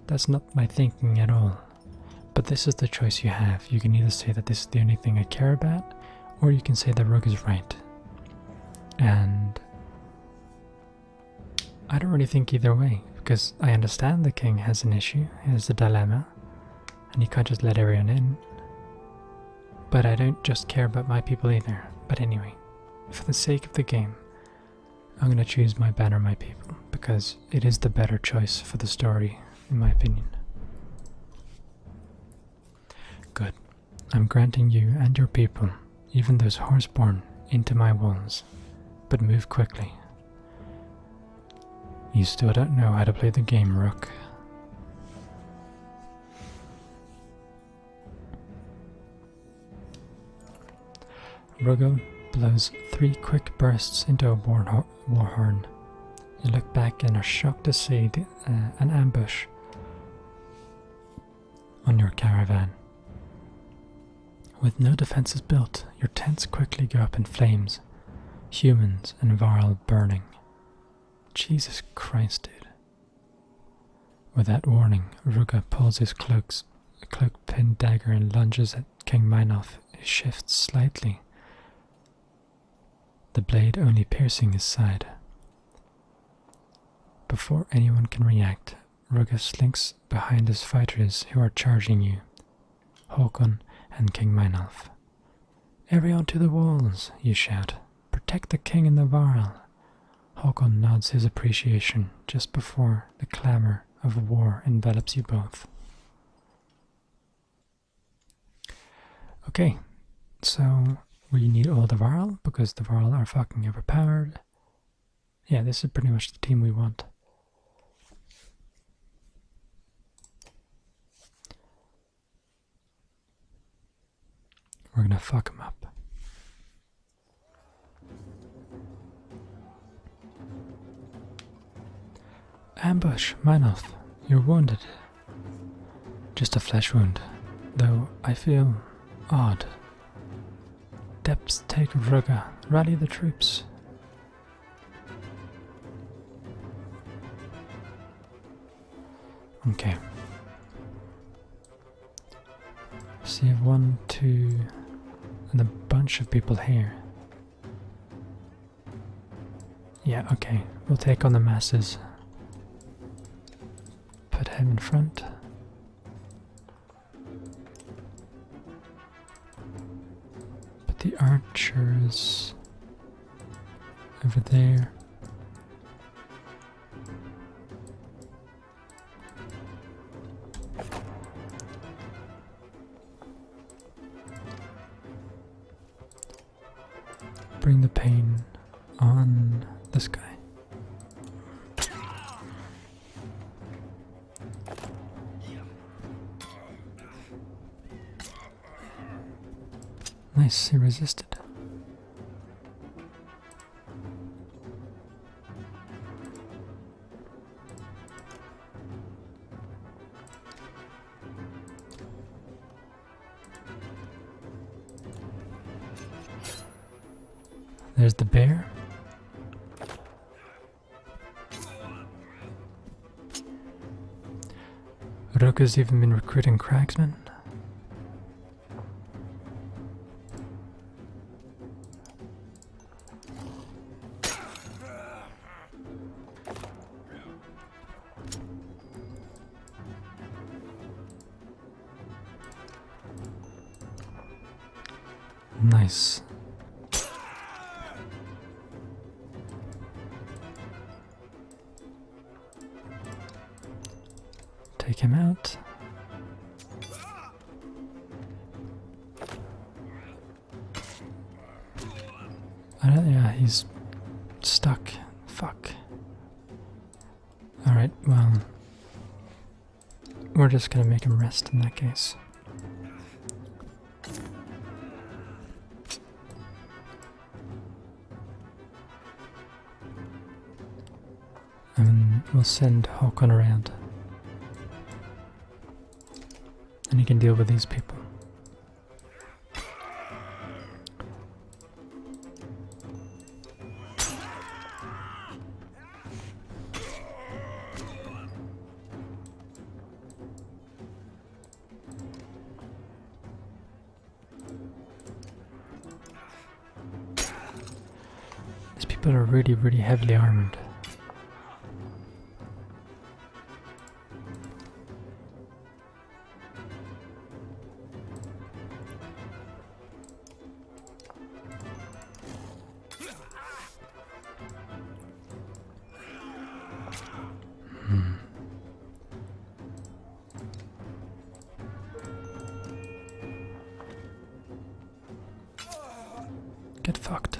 That's not my thinking at all. But this is the choice you have. You can either say that this is the only thing I care about, or you can say that Rook is right. And I don't really think either way, because I understand the king has an issue, he has a dilemma, and you can't just let everyone in. But I don't just care about my people either. But anyway, for the sake of the game, I'm going to choose my banner, my people, because it is the better choice for the story, in my opinion. Good. I'm granting you and your people, even those horseborn, into my walls. But move quickly. You still don't know how to play the game, Rook. Rugo blows 3 quick bursts into a war horn. You look back and are shocked to see an ambush on your caravan. With no defenses built, your tents quickly go up in flames, humans and Varl burning. Jesus Christ, dude. With that warning, Ruga pulls his cloak-pinned dagger and lunges at King Meinhof, who shifts slightly, the blade only piercing his side. Before anyone can react, Ruga slinks behind his fighters who are charging you, Håkon and King Meinhof. Everyone to the walls, you shout. Protect the king and the Varl. Håkon nods his appreciation just before the clamor of war envelops you both. Okay, so we need all the Varl because the Varl are fucking overpowered. Yeah, this is pretty much the team we want. We're gonna fuck them up. Ambush, Meinhof, you're wounded. Just a flesh wound, though I feel odd. Depths take Ruga, rally the troops. Okay. So you have 1, 2, and a bunch of people here. Yeah, okay, we'll take on the masses. Put him in front. Put the archers over there. Bring the pain on this guy. Nice, he resisted. There's the bear. Uroku's even been recruiting cragsmen. Nice. Take him out. Yeah, he's stuck. Fuck. Alright, well, we're just gonna make him rest in that case. And we'll send Håkon around. And he can deal with these people. These people are really, really heavily armored. Get fucked.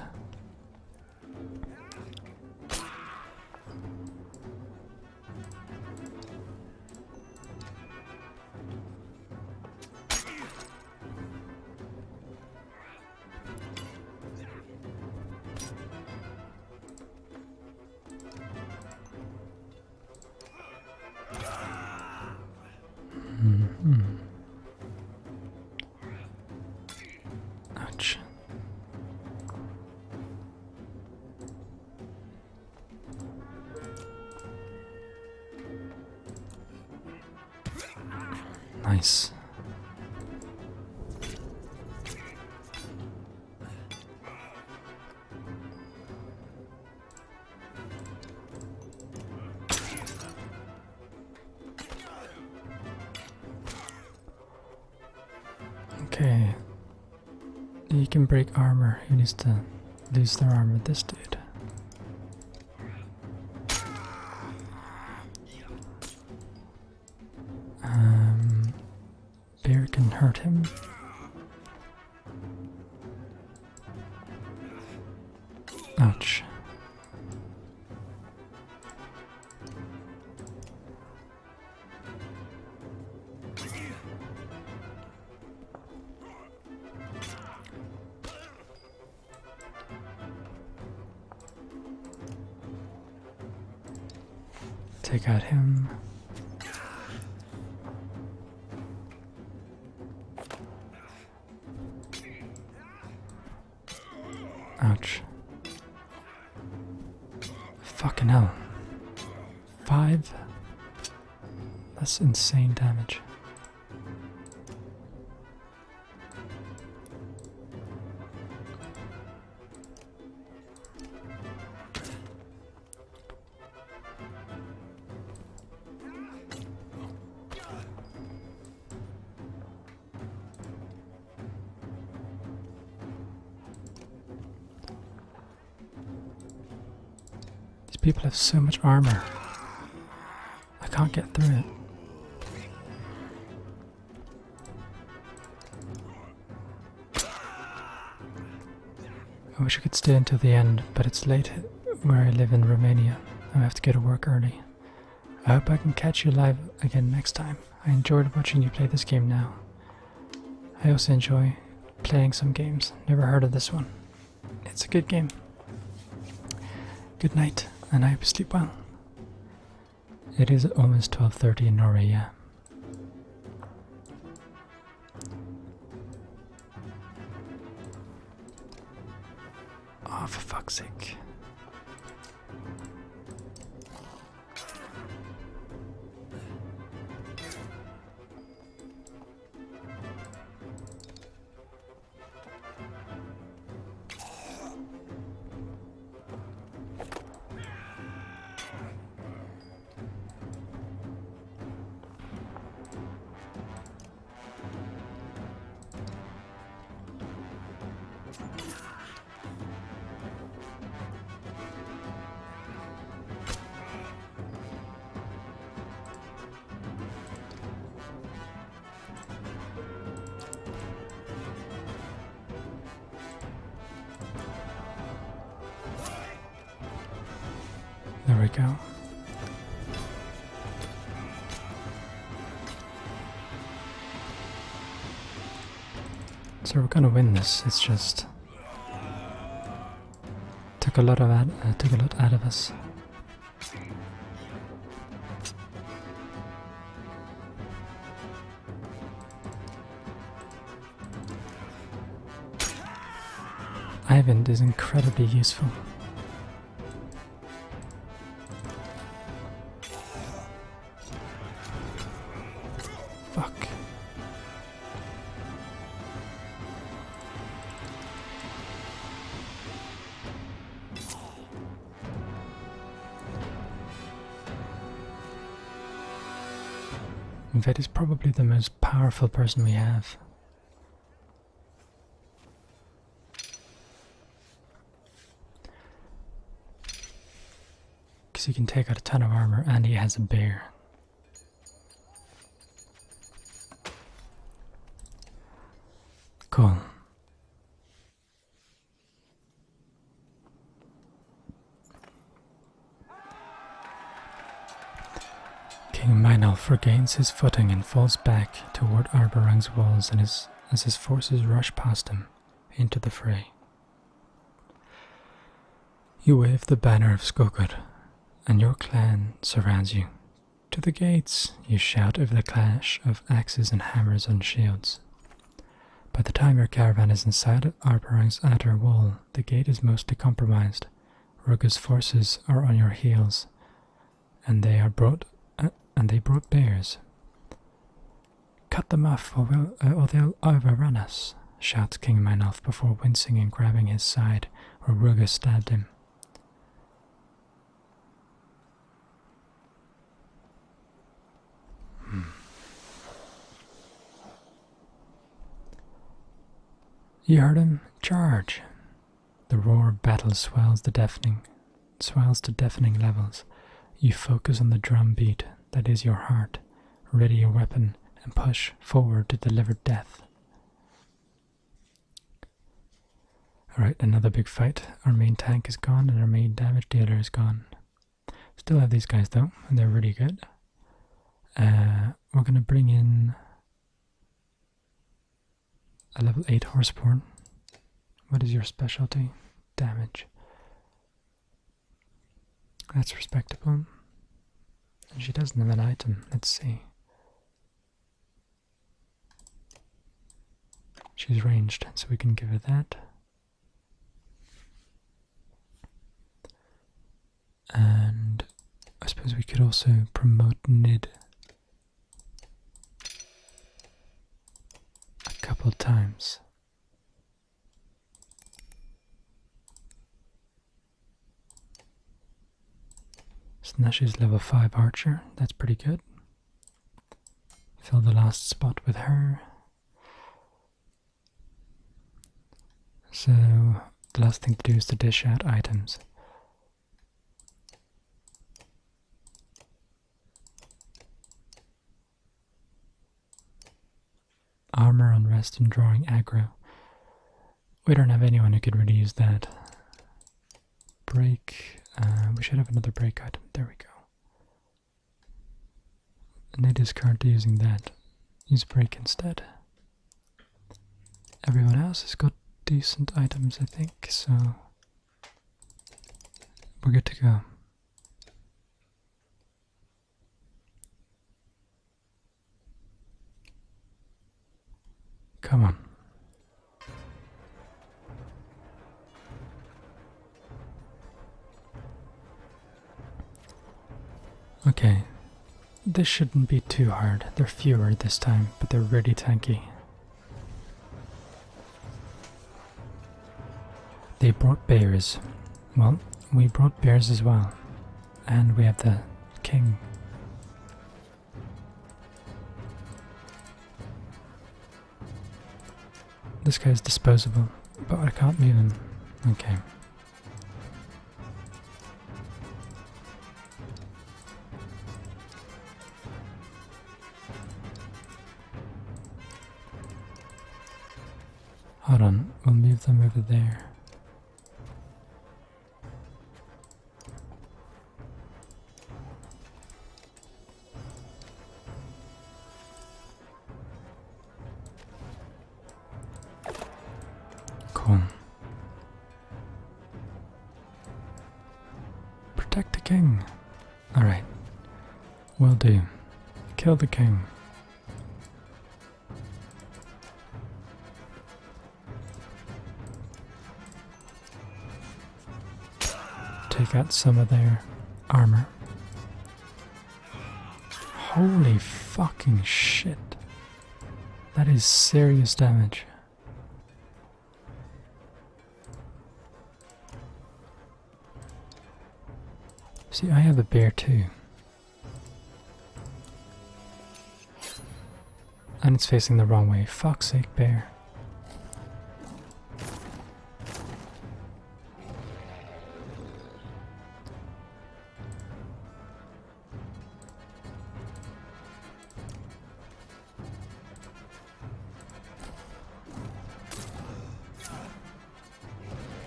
Ouch. Nice. Okay. You can break armor. Who needs to lose their armor? This dude. Bear can hurt him. Ouch. Take out him. Ouch. Fucking hell. 5? That's insane damage. People have so much armor. I can't get through it. I wish I could stay until the end, but it's late where I live in Romania. I have to go to work early. I hope I can catch you live again next time. I enjoyed watching you play this game now. I also enjoy playing some games. Never heard of this one. It's a good game. Good night, and I hope you sleep well. It is almost 12:30 in Norway, yeah. Oh, for fuck's sake. we go. So we're gonna win this. It's just took a lot out of us. Ivan is incredibly useful. Fuck. That is probably the most powerful person we have. Because he can take out a ton of armor and he has a bear. Cool. King Meinolf regains his footing and falls back toward Arberang's walls as his forces rush past him into the fray. You wave the banner of Skogod, and your clan surrounds you. To the gates, you shout over the clash of axes and hammers on shields. By the time your caravan is inside Arberang's outer wall, the gate is mostly compromised. Rugga's forces are on your heels, and they brought bears. Cut them off, or they'll overrun us, shouts King Meinolf before wincing and grabbing his side, where Rugga stabbed him. You heard him? Charge! The roar of battle swells to deafening levels. You focus on the drum beat that is your heart, ready your weapon, and push forward to deliver death. Alright, another big fight. Our main tank is gone and our main damage dealer is gone. Still have these guys though, and they're really good. We're gonna bring in a level 8 horseborn. What is your specialty? Damage. That's respectable. And she doesn't have an item. Let's see. She's ranged, so we can give her that. And I suppose we could also promote Nid a couple times. So now she's level 5 archer. That's pretty good. Fill the last spot with her. So the last thing to do is to dish out items. Armor, unrest, and drawing aggro. We don't have anyone who could really use that. Break. We should have another break item. There we go. Nid is currently using that. Use break instead. Everyone else has got decent items, I think, so we're good to go. Come on. Okay, this shouldn't be too hard. They're fewer this time, but they're really tanky. They brought bears. Well, we brought bears as well. And we have the king. This guy's disposable, but I can't move him. Okay. Hold on, we'll move them over there. king. Alright. Will do. Kill the king. Take out some of their armor. Holy fucking shit. That is serious damage. See, I have a bear too. And it's facing the wrong way. Fuck's sake, bear.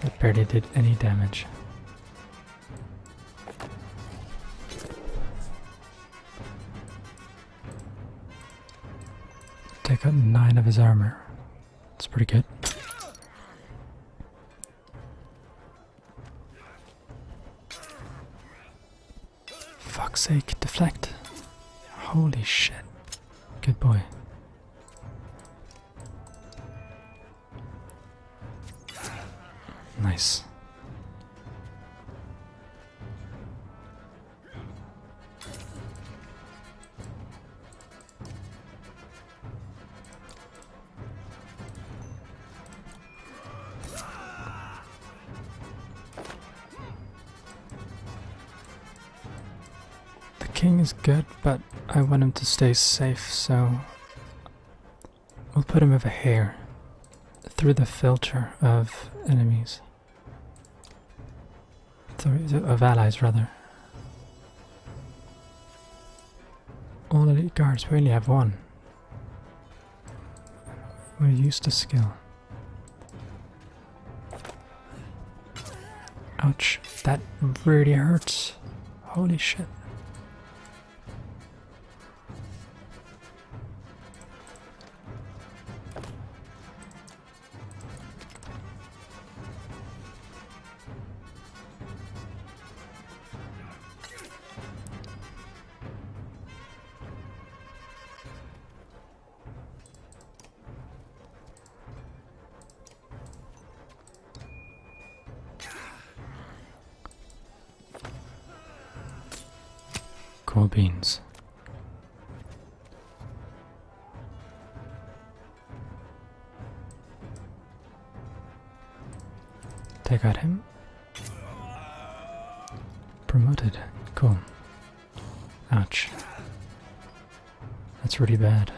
That barely did any damage. Take out 9 of his armor. That's pretty good. Fuck's sake, deflect. Holy shit. Good boy. Nice. The king is good, but I want him to stay safe, so we'll put him over here through the filter of enemies. Of allies, rather. All elite guards, we only have 1. We're used to skill. Ouch, that really hurts. Holy shit. Cool beans. Take out him. Promoted. Cool. Ouch. That's really bad.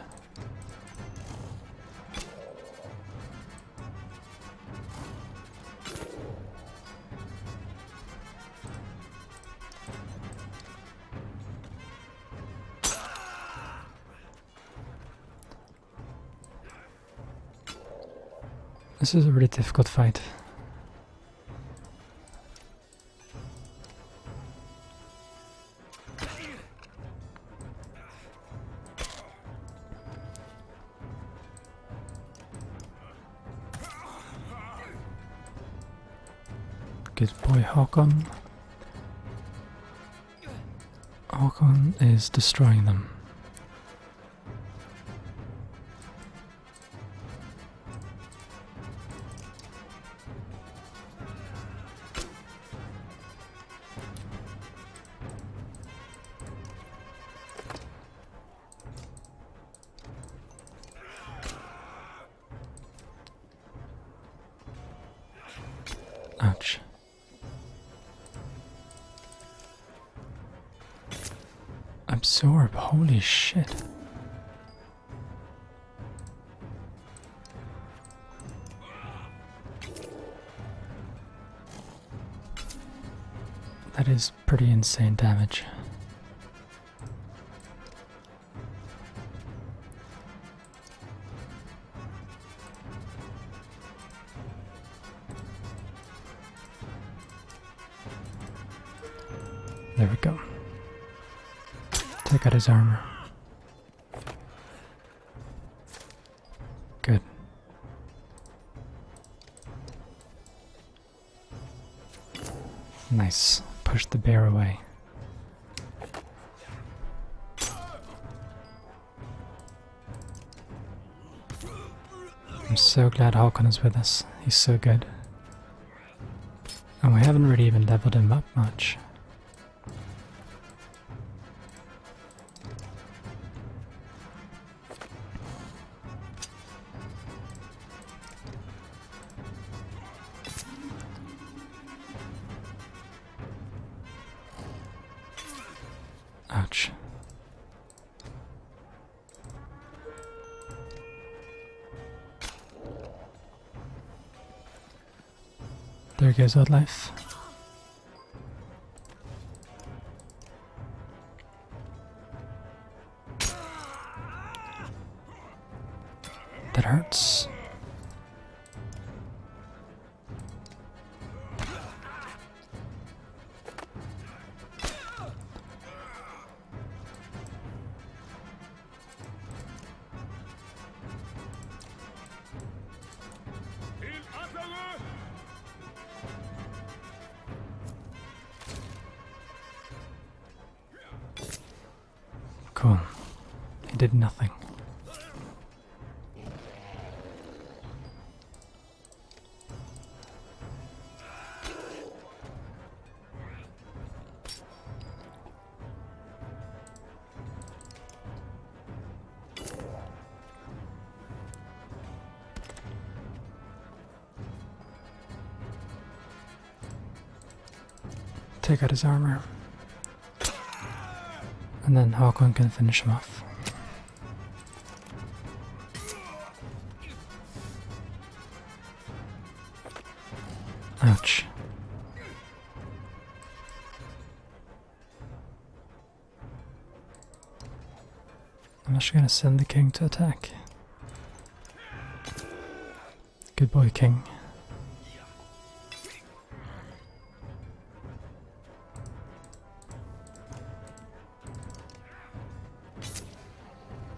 This is a really difficult fight. Good boy, Håkon. Håkon is destroying them. Ouch. Absorb, holy shit. That is pretty insane damage. There we go. Take out his armor. Good. Nice. Push the bear away. I'm so glad Håkon is with us. He's so good. And we haven't really even leveled him up much. Ouch. There goes old life. That hurts. Cool. He did nothing. Take out his armor. And then Håkon can finish him off. Ouch. I'm actually gonna send the king to attack. Good boy, king.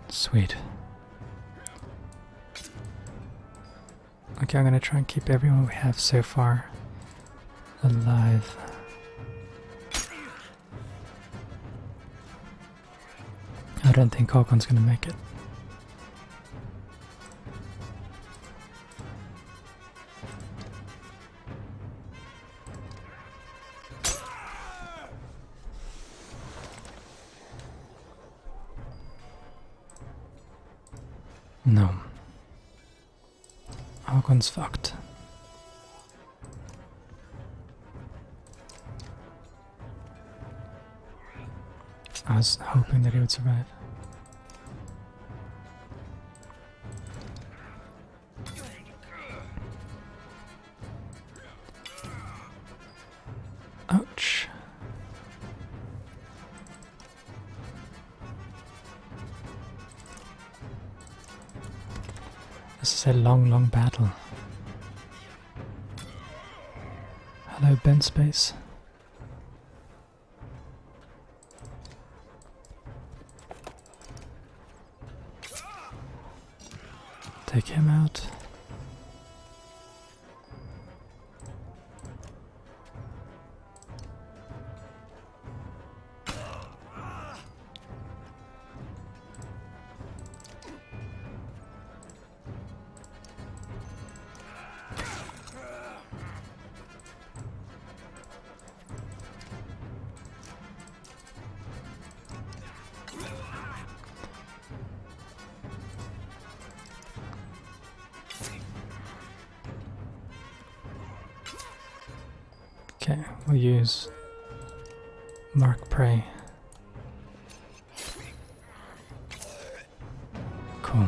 Sweet. Okay, I'm gonna try and keep everyone we have so far alive. I don't think Håkon's gonna make it. No. Håkon's fucked. I was hoping that he would survive. Ouch. This is a long, long battle. Hello, Ben Space. Take him out. Okay, we'll use Mark Prey. Cool.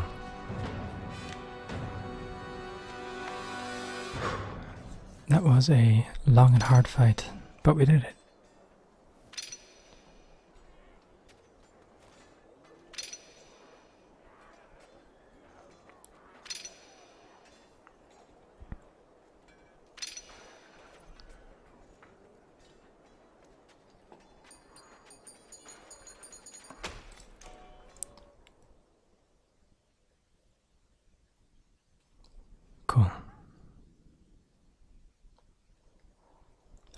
That was a long and hard fight, but we did it. Cool.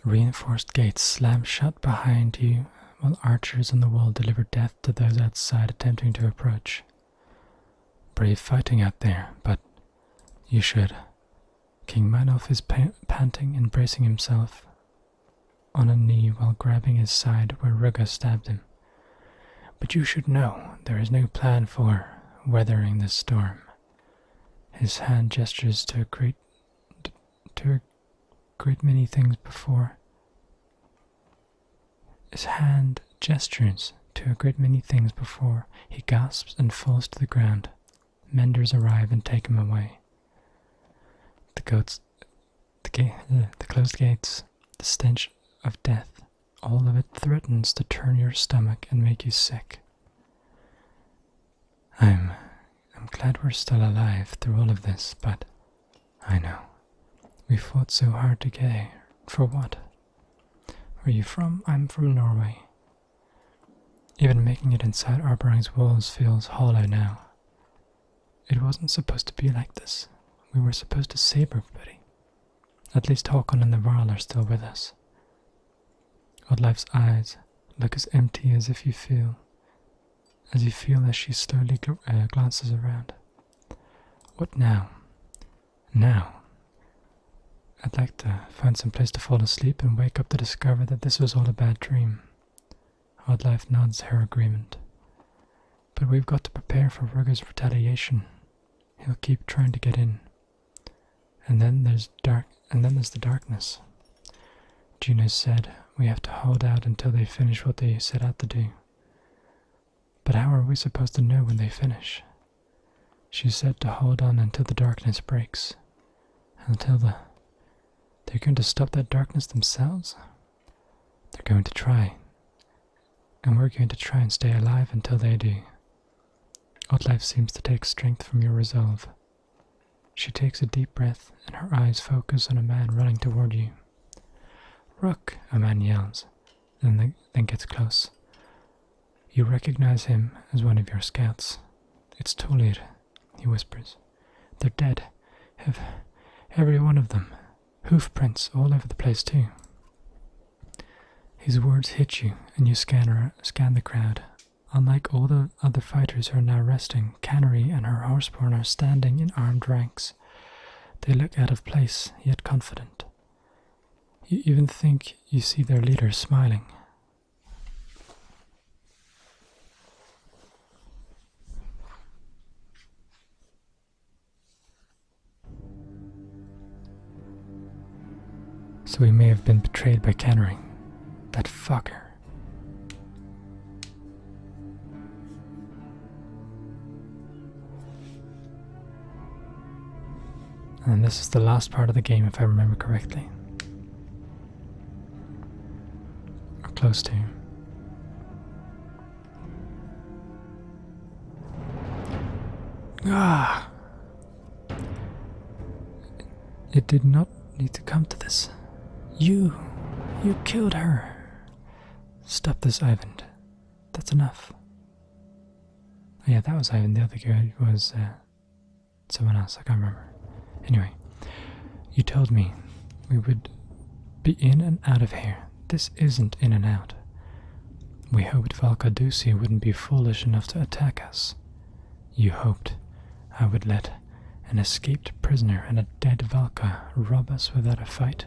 Reinforced gates slam shut behind you, while archers on the wall deliver death to those outside attempting to approach. Brave fighting out there, but You should. King Manolf is panting and bracing himself on a knee while grabbing his side where Rugga stabbed him. But you should know there is no plan for weathering this storm. His hand gestures to a great many things before. His hand gestures to a great many things before he gasps and falls to the ground. Menders arrive and take him away. The closed gates, the stench of death, all of it threatens to turn your stomach and make you sick. I'm glad we're still alive through all of this, but I know. We fought so hard to get here. For what? Where are you from? I'm from Norway. Even making it inside Arberang's walls feels hollow now. It wasn't supposed to be like this. We were supposed to save everybody. At least Håkon and the Varl are still with us. Oddleif's eyes look as empty as you feel as she slowly glances around. What now? Now? I'd like to find some place to fall asleep and wake up to discover that this was all a bad dream. Oddleif nods her agreement. But we've got to prepare for Rugga's retaliation. He'll keep trying to get in. And then there's the darkness. Juno said we have to hold out until they finish what they set out to do. But how are we supposed to know when they finish? She said to hold on until the darkness breaks. They're going to stop that darkness themselves? They're going to try. And we're going to try and stay alive until they do. Oddleif seems to take strength from your resolve. She takes a deep breath and her eyes focus on a man running toward you. Rook, a man yells, then gets close. You recognize him as one of your scouts. It's Tolir, he whispers. They're dead. Every one of them. Hoof prints all over the place too. His words hit you, and you scan the crowd. Unlike all the other fighters who are now resting, Canary and her horseborn are standing in armed ranks. They look out of place, yet confident. You even think you see their leader smiling. So we may have been betrayed by Canary. That fucker. And this is the last part of the game, if I remember correctly. Or close to. Ah! It did not need to come to this. You killed her. Stop this, Ivan. That's enough. Oh yeah, that was Ivan. The other guy was someone else. I can't remember. Anyway, you told me we would be in and out of here. This isn't in and out. We hoped Valkadusi wouldn't be foolish enough to attack us. You hoped I would let an escaped prisoner and a dead Valka rob us without a fight.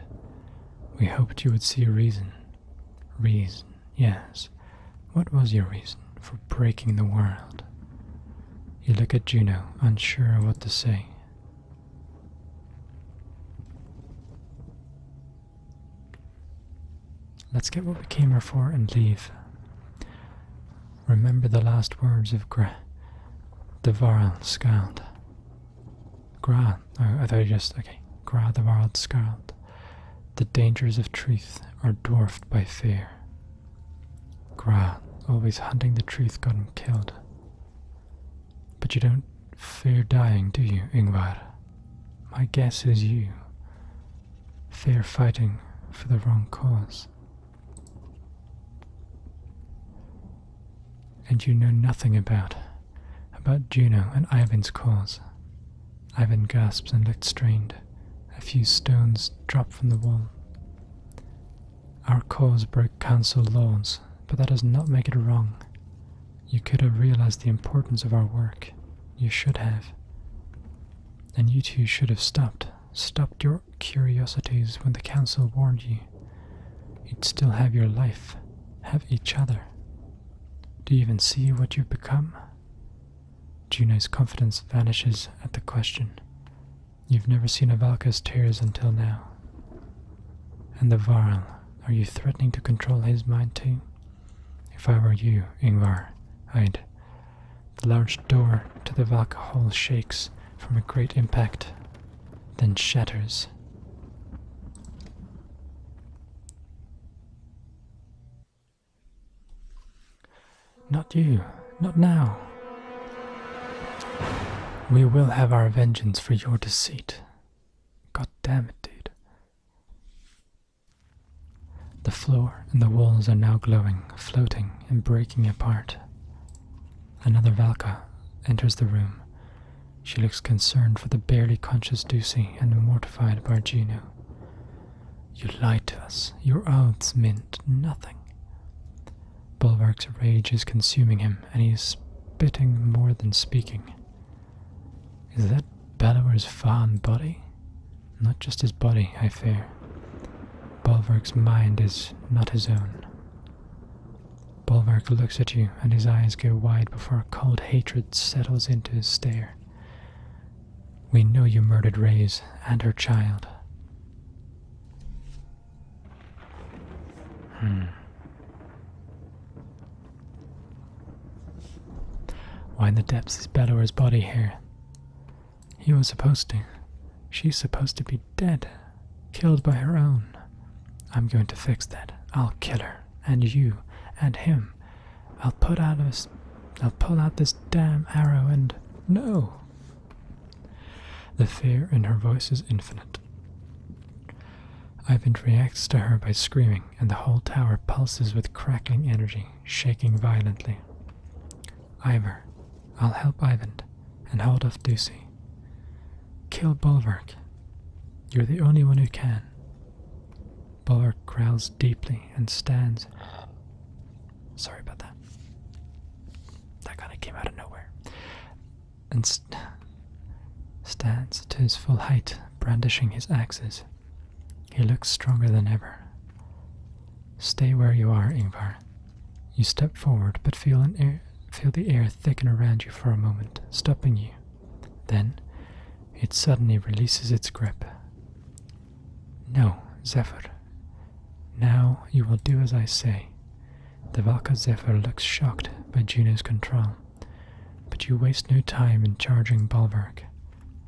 We hoped you would see a reason. Reason, yes. What was your reason for breaking the world? You look at Juno, unsure what to say. Let's get what we came here for and leave. Remember the last words of the Varl Skald. Gra. Oh, I thought you just... Okay. Gra the Varl Skald. The dangers of truth are dwarfed by fear. Gra, always hunting the truth, got him killed. But you don't fear dying, do you, Ingvar? My guess is you. Fear fighting for the wrong cause. And you know nothing about Juno and Ivan's cause. Ivan gasps and looked strained. A few stones drop from the wall. Our cause broke council laws, but that does not make it wrong. You could have realized the importance of our work. You should have. And you two should have stopped. Stopped your curiosities when the council warned you. You'd still have your life, have each other. Do you even see what you've become? Juno's confidence vanishes at the question. You've never seen a Valka's tears until now. And the Varl, are you threatening to control his mind too? If I were you, Ingvar, I'd... The large door to the Valka hall shakes from a great impact, then shatters. Not you, not now. We will have our vengeance for your deceit. God damn it, dude. The floor and the walls are now glowing, floating and breaking apart. Another Valka enters the room. She looks concerned for the barely conscious Ducey and mortified by Juno. You lied to us. Your oaths meant nothing. Bulwark's rage is consuming him, and he is spitting more than speaking. Is that Bellower's fond body? Not just his body, I fear. Bulwark's mind is not his own. Bulwark looks at you, and his eyes go wide before cold hatred settles into his stare. We know you murdered Reyes and her child. Why in the depths is Bellower's body here? He was supposed to. She's supposed to be dead. Killed by her own. I'm going to fix that. I'll kill her. And you. And him. I'll pull out this damn arrow and... No! The fear in her voice is infinite. Ivan reacts to her by screaming, and the whole tower pulses with crackling energy, shaking violently. Ivor, I'll help Ivan, and hold off Ducey. Kill Bulwark. You're the only one who can. Bulwark growls deeply and stands. Sorry about that. That kind of came out of nowhere. And stands to his full height, brandishing his axes. He looks stronger than ever. Stay where you are, Ingvar. You step forward, but feel the air thicken around you for a moment, stopping you. Then, it suddenly releases its grip. No, Zephyr. Now you will do as I say. The Valka Zephyr looks shocked by Juno's control, but you waste no time in charging Bulwark.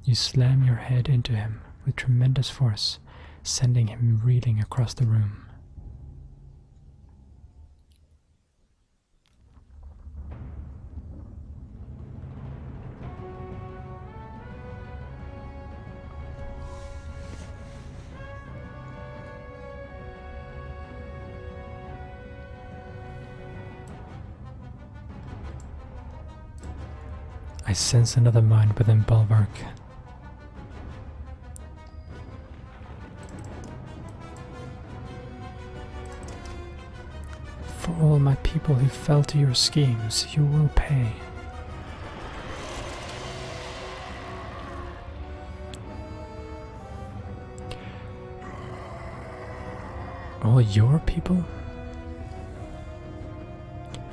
You slam your head into him with tremendous force, sending him reeling across the room. I sense another mind within Bulwark. For all my people who fell to your schemes, you will pay. All your people?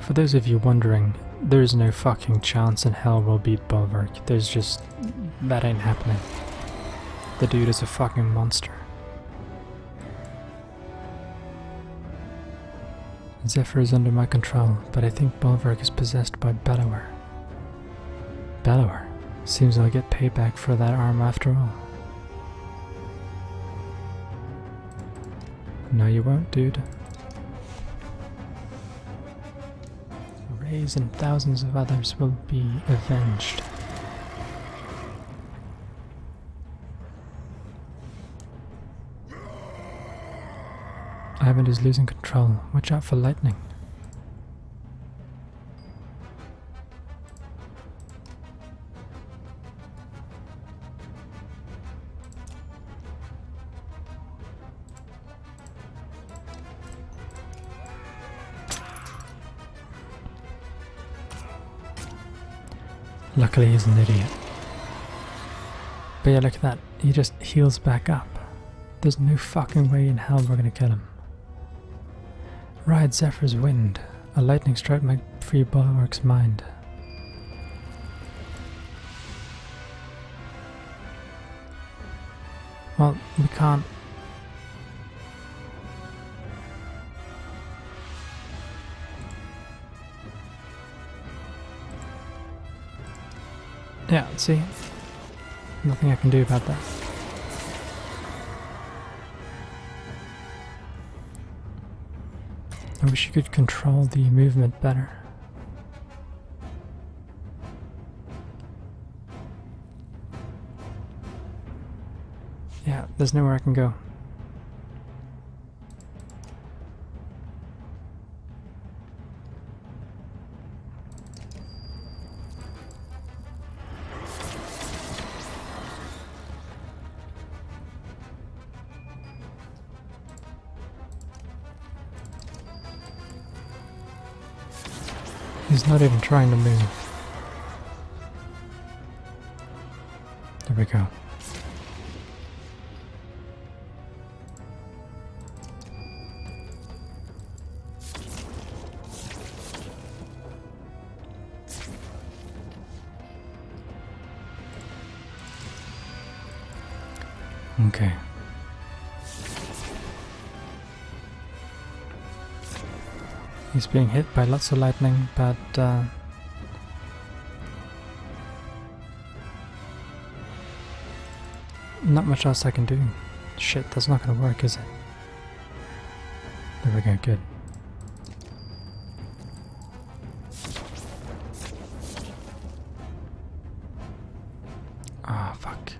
For those of you wondering, there's no fucking chance in hell we'll beat Bulwark. There's just... that ain't happening. The dude is a fucking monster. Zephyr is under my control, but I think Bulwark is possessed by Bellower. Bellower? Seems I'll get payback for that arm after all. No you won't, dude. Reyes and thousands of others will be avenged. Ivan is losing control. Watch out for lightning. Luckily he's an idiot. But yeah, look at that. He just heals back up. There's no fucking way in hell we're gonna kill him. Ride Zephyr's wind. A lightning strike might free Bulwark's mind. Well, we can't. Yeah, see? Nothing I can do about that. I wish you could control the movement better. Yeah, there's nowhere I can go. He's not even trying to move. There we go. Okay. He's being hit by lots of lightning, but not much else I can do. Shit, that's not gonna work, is it? There we go, good. Ah, fuck.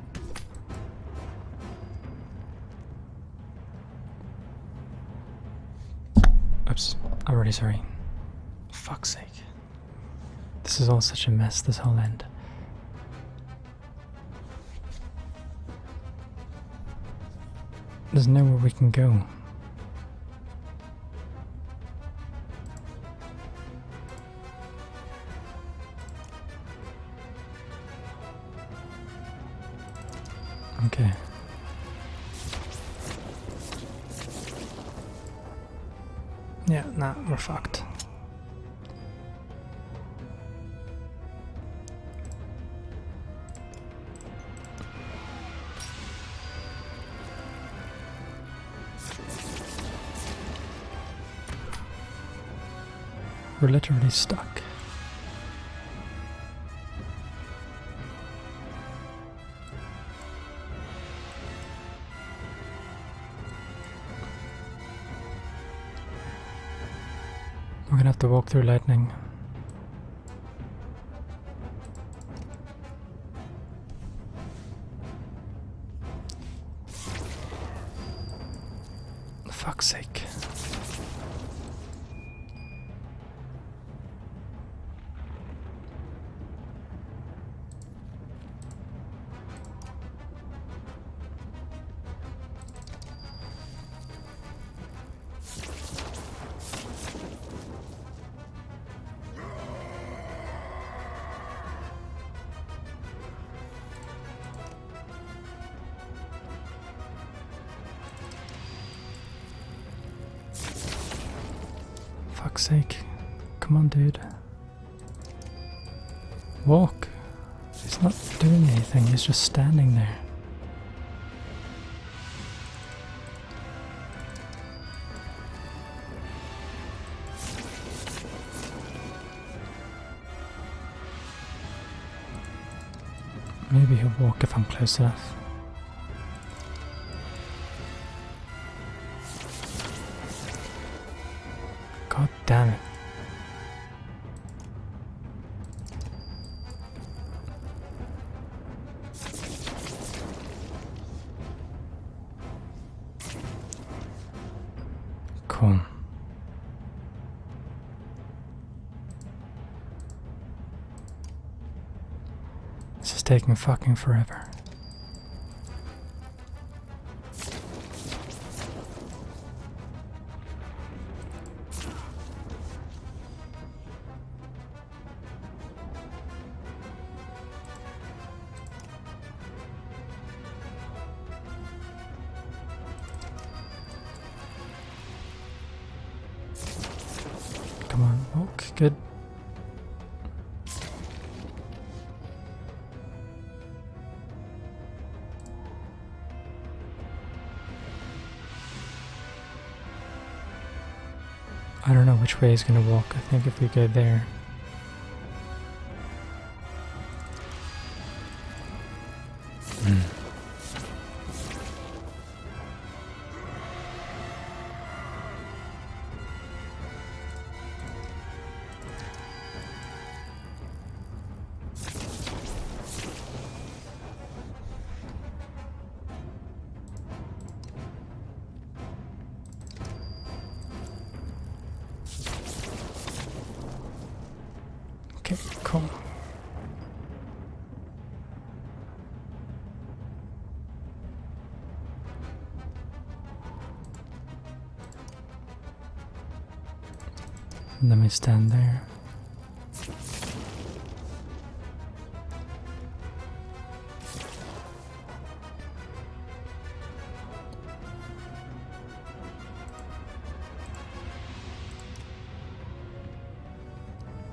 Oops, I'm really sorry. Fuck's sake. This is all such a mess, this whole end. There's nowhere we can go. Okay. Yeah, nah, we're fucked. We're literally stuck. We're gonna have to walk through lightning. For fuck's sake. Fuck's sake. Come on, dude. Walk. He's not doing anything, he's just standing there. Maybe he'll walk if I'm close enough. God damn it. Cool. This is taking fucking forever. Good. I don't know which way he's gonna walk. I think if we go there. Okay, cool. Let me stand there.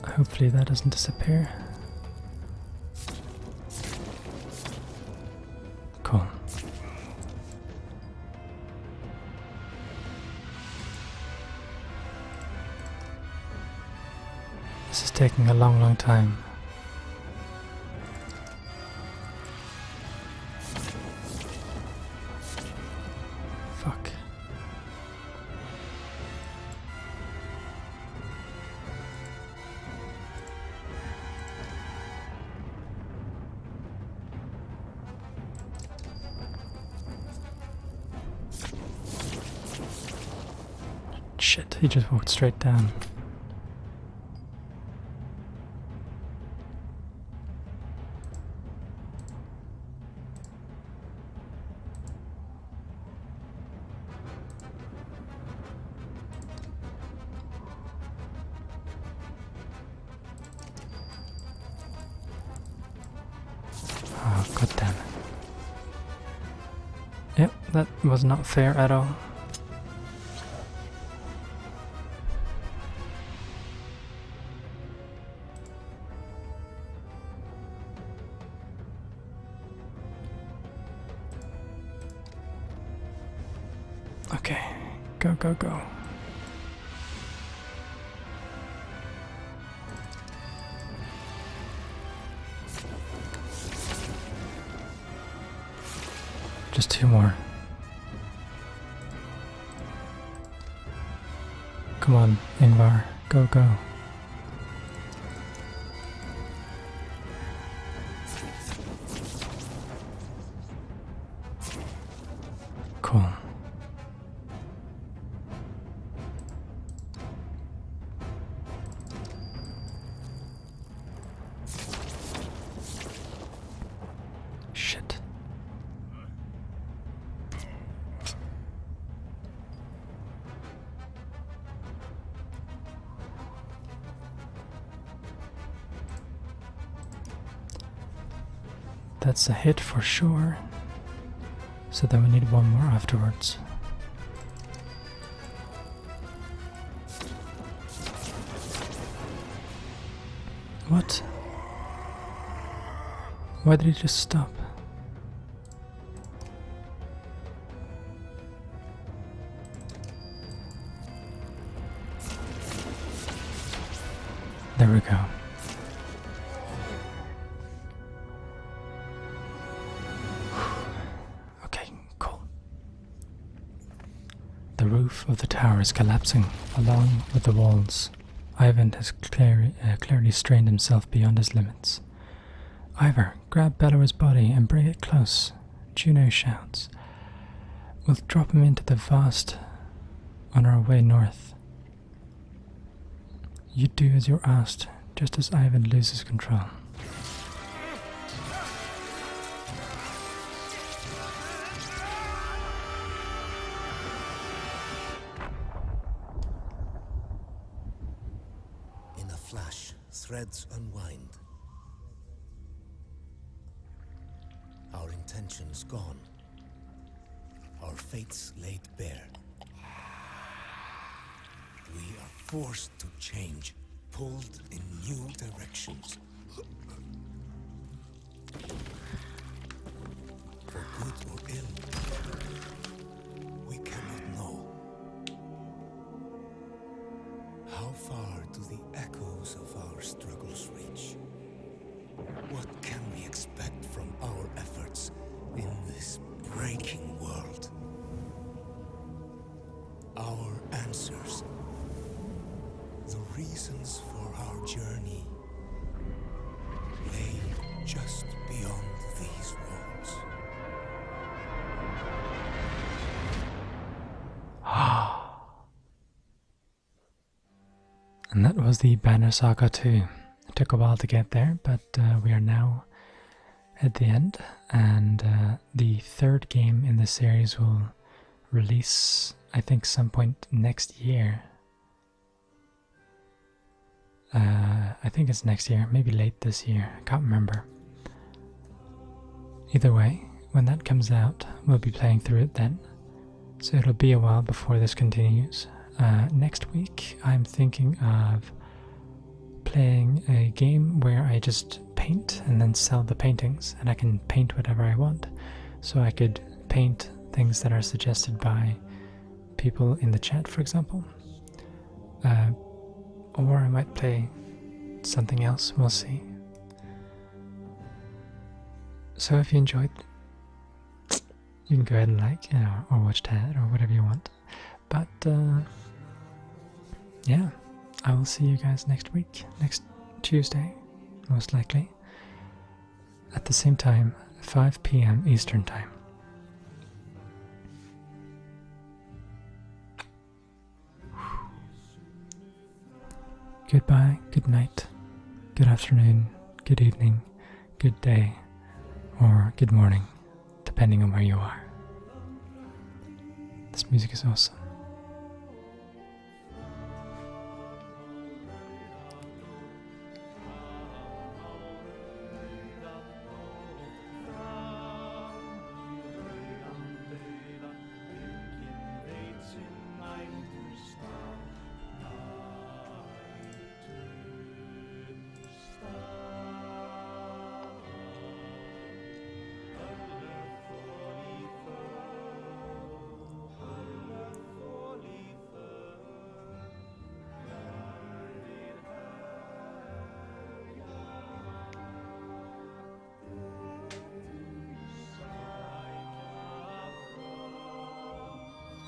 Hopefully that doesn't disappear. Cool. This is taking a long time. Fuck. Shit, he just walked straight down. Oh, god damn it. Yep, that was not fair at all. Okay, go, go, go. Just 2 more. Come on, Ingvar, go, go. Cool. Shit. That's a hit for sure. So then we need 1 more afterwards. What? Why did he just stop? There we go. Okay, cool. The roof of the tower is collapsing, along with the walls. Ivan has clearly strained himself beyond his limits. Ivor, grab Bellower's body and bring it close, Juno shouts. We'll drop him into the vast on our way north. You do as you're asked, just as Ivan loses control. In a flash, threads unwind. Our intentions gone. Our fates laid bare. We are forced to change. pulled in new directions. For good or ill, we cannot know. How far do the echoes of our struggles reach? What can we expect from our efforts in this breaking world? Our answers, the reasons for our journey, lay just beyond these walls. And that was the Banner Saga 2. It took a while to get there, but we are now at the end, and the third game in the series will release, I think, some point next year. I think it's next year, maybe late this year, I can't remember. Either way, when that comes out, we'll be playing through it then, so it'll be a while before this continues. Next week, I'm thinking of playing a game where I just paint and then sell the paintings, and I can paint whatever I want. So I could paint things that are suggested by people in the chat, for example. Or I might play something else, we'll see. So if you enjoyed, you can go ahead and like, or watch that, or whatever you want. But yeah, I will see you guys next week, next Tuesday, most likely, at the same time, 5 p.m. Eastern Time. Goodbye, good night, good afternoon, good evening, good day, or good morning, depending on where you are. This music is awesome.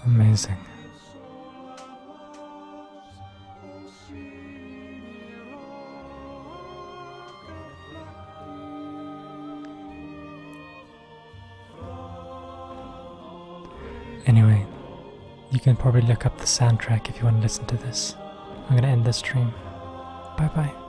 Amazing. Anyway, you can probably look up the soundtrack if you want to listen to this. I'm going to end this stream. Bye bye.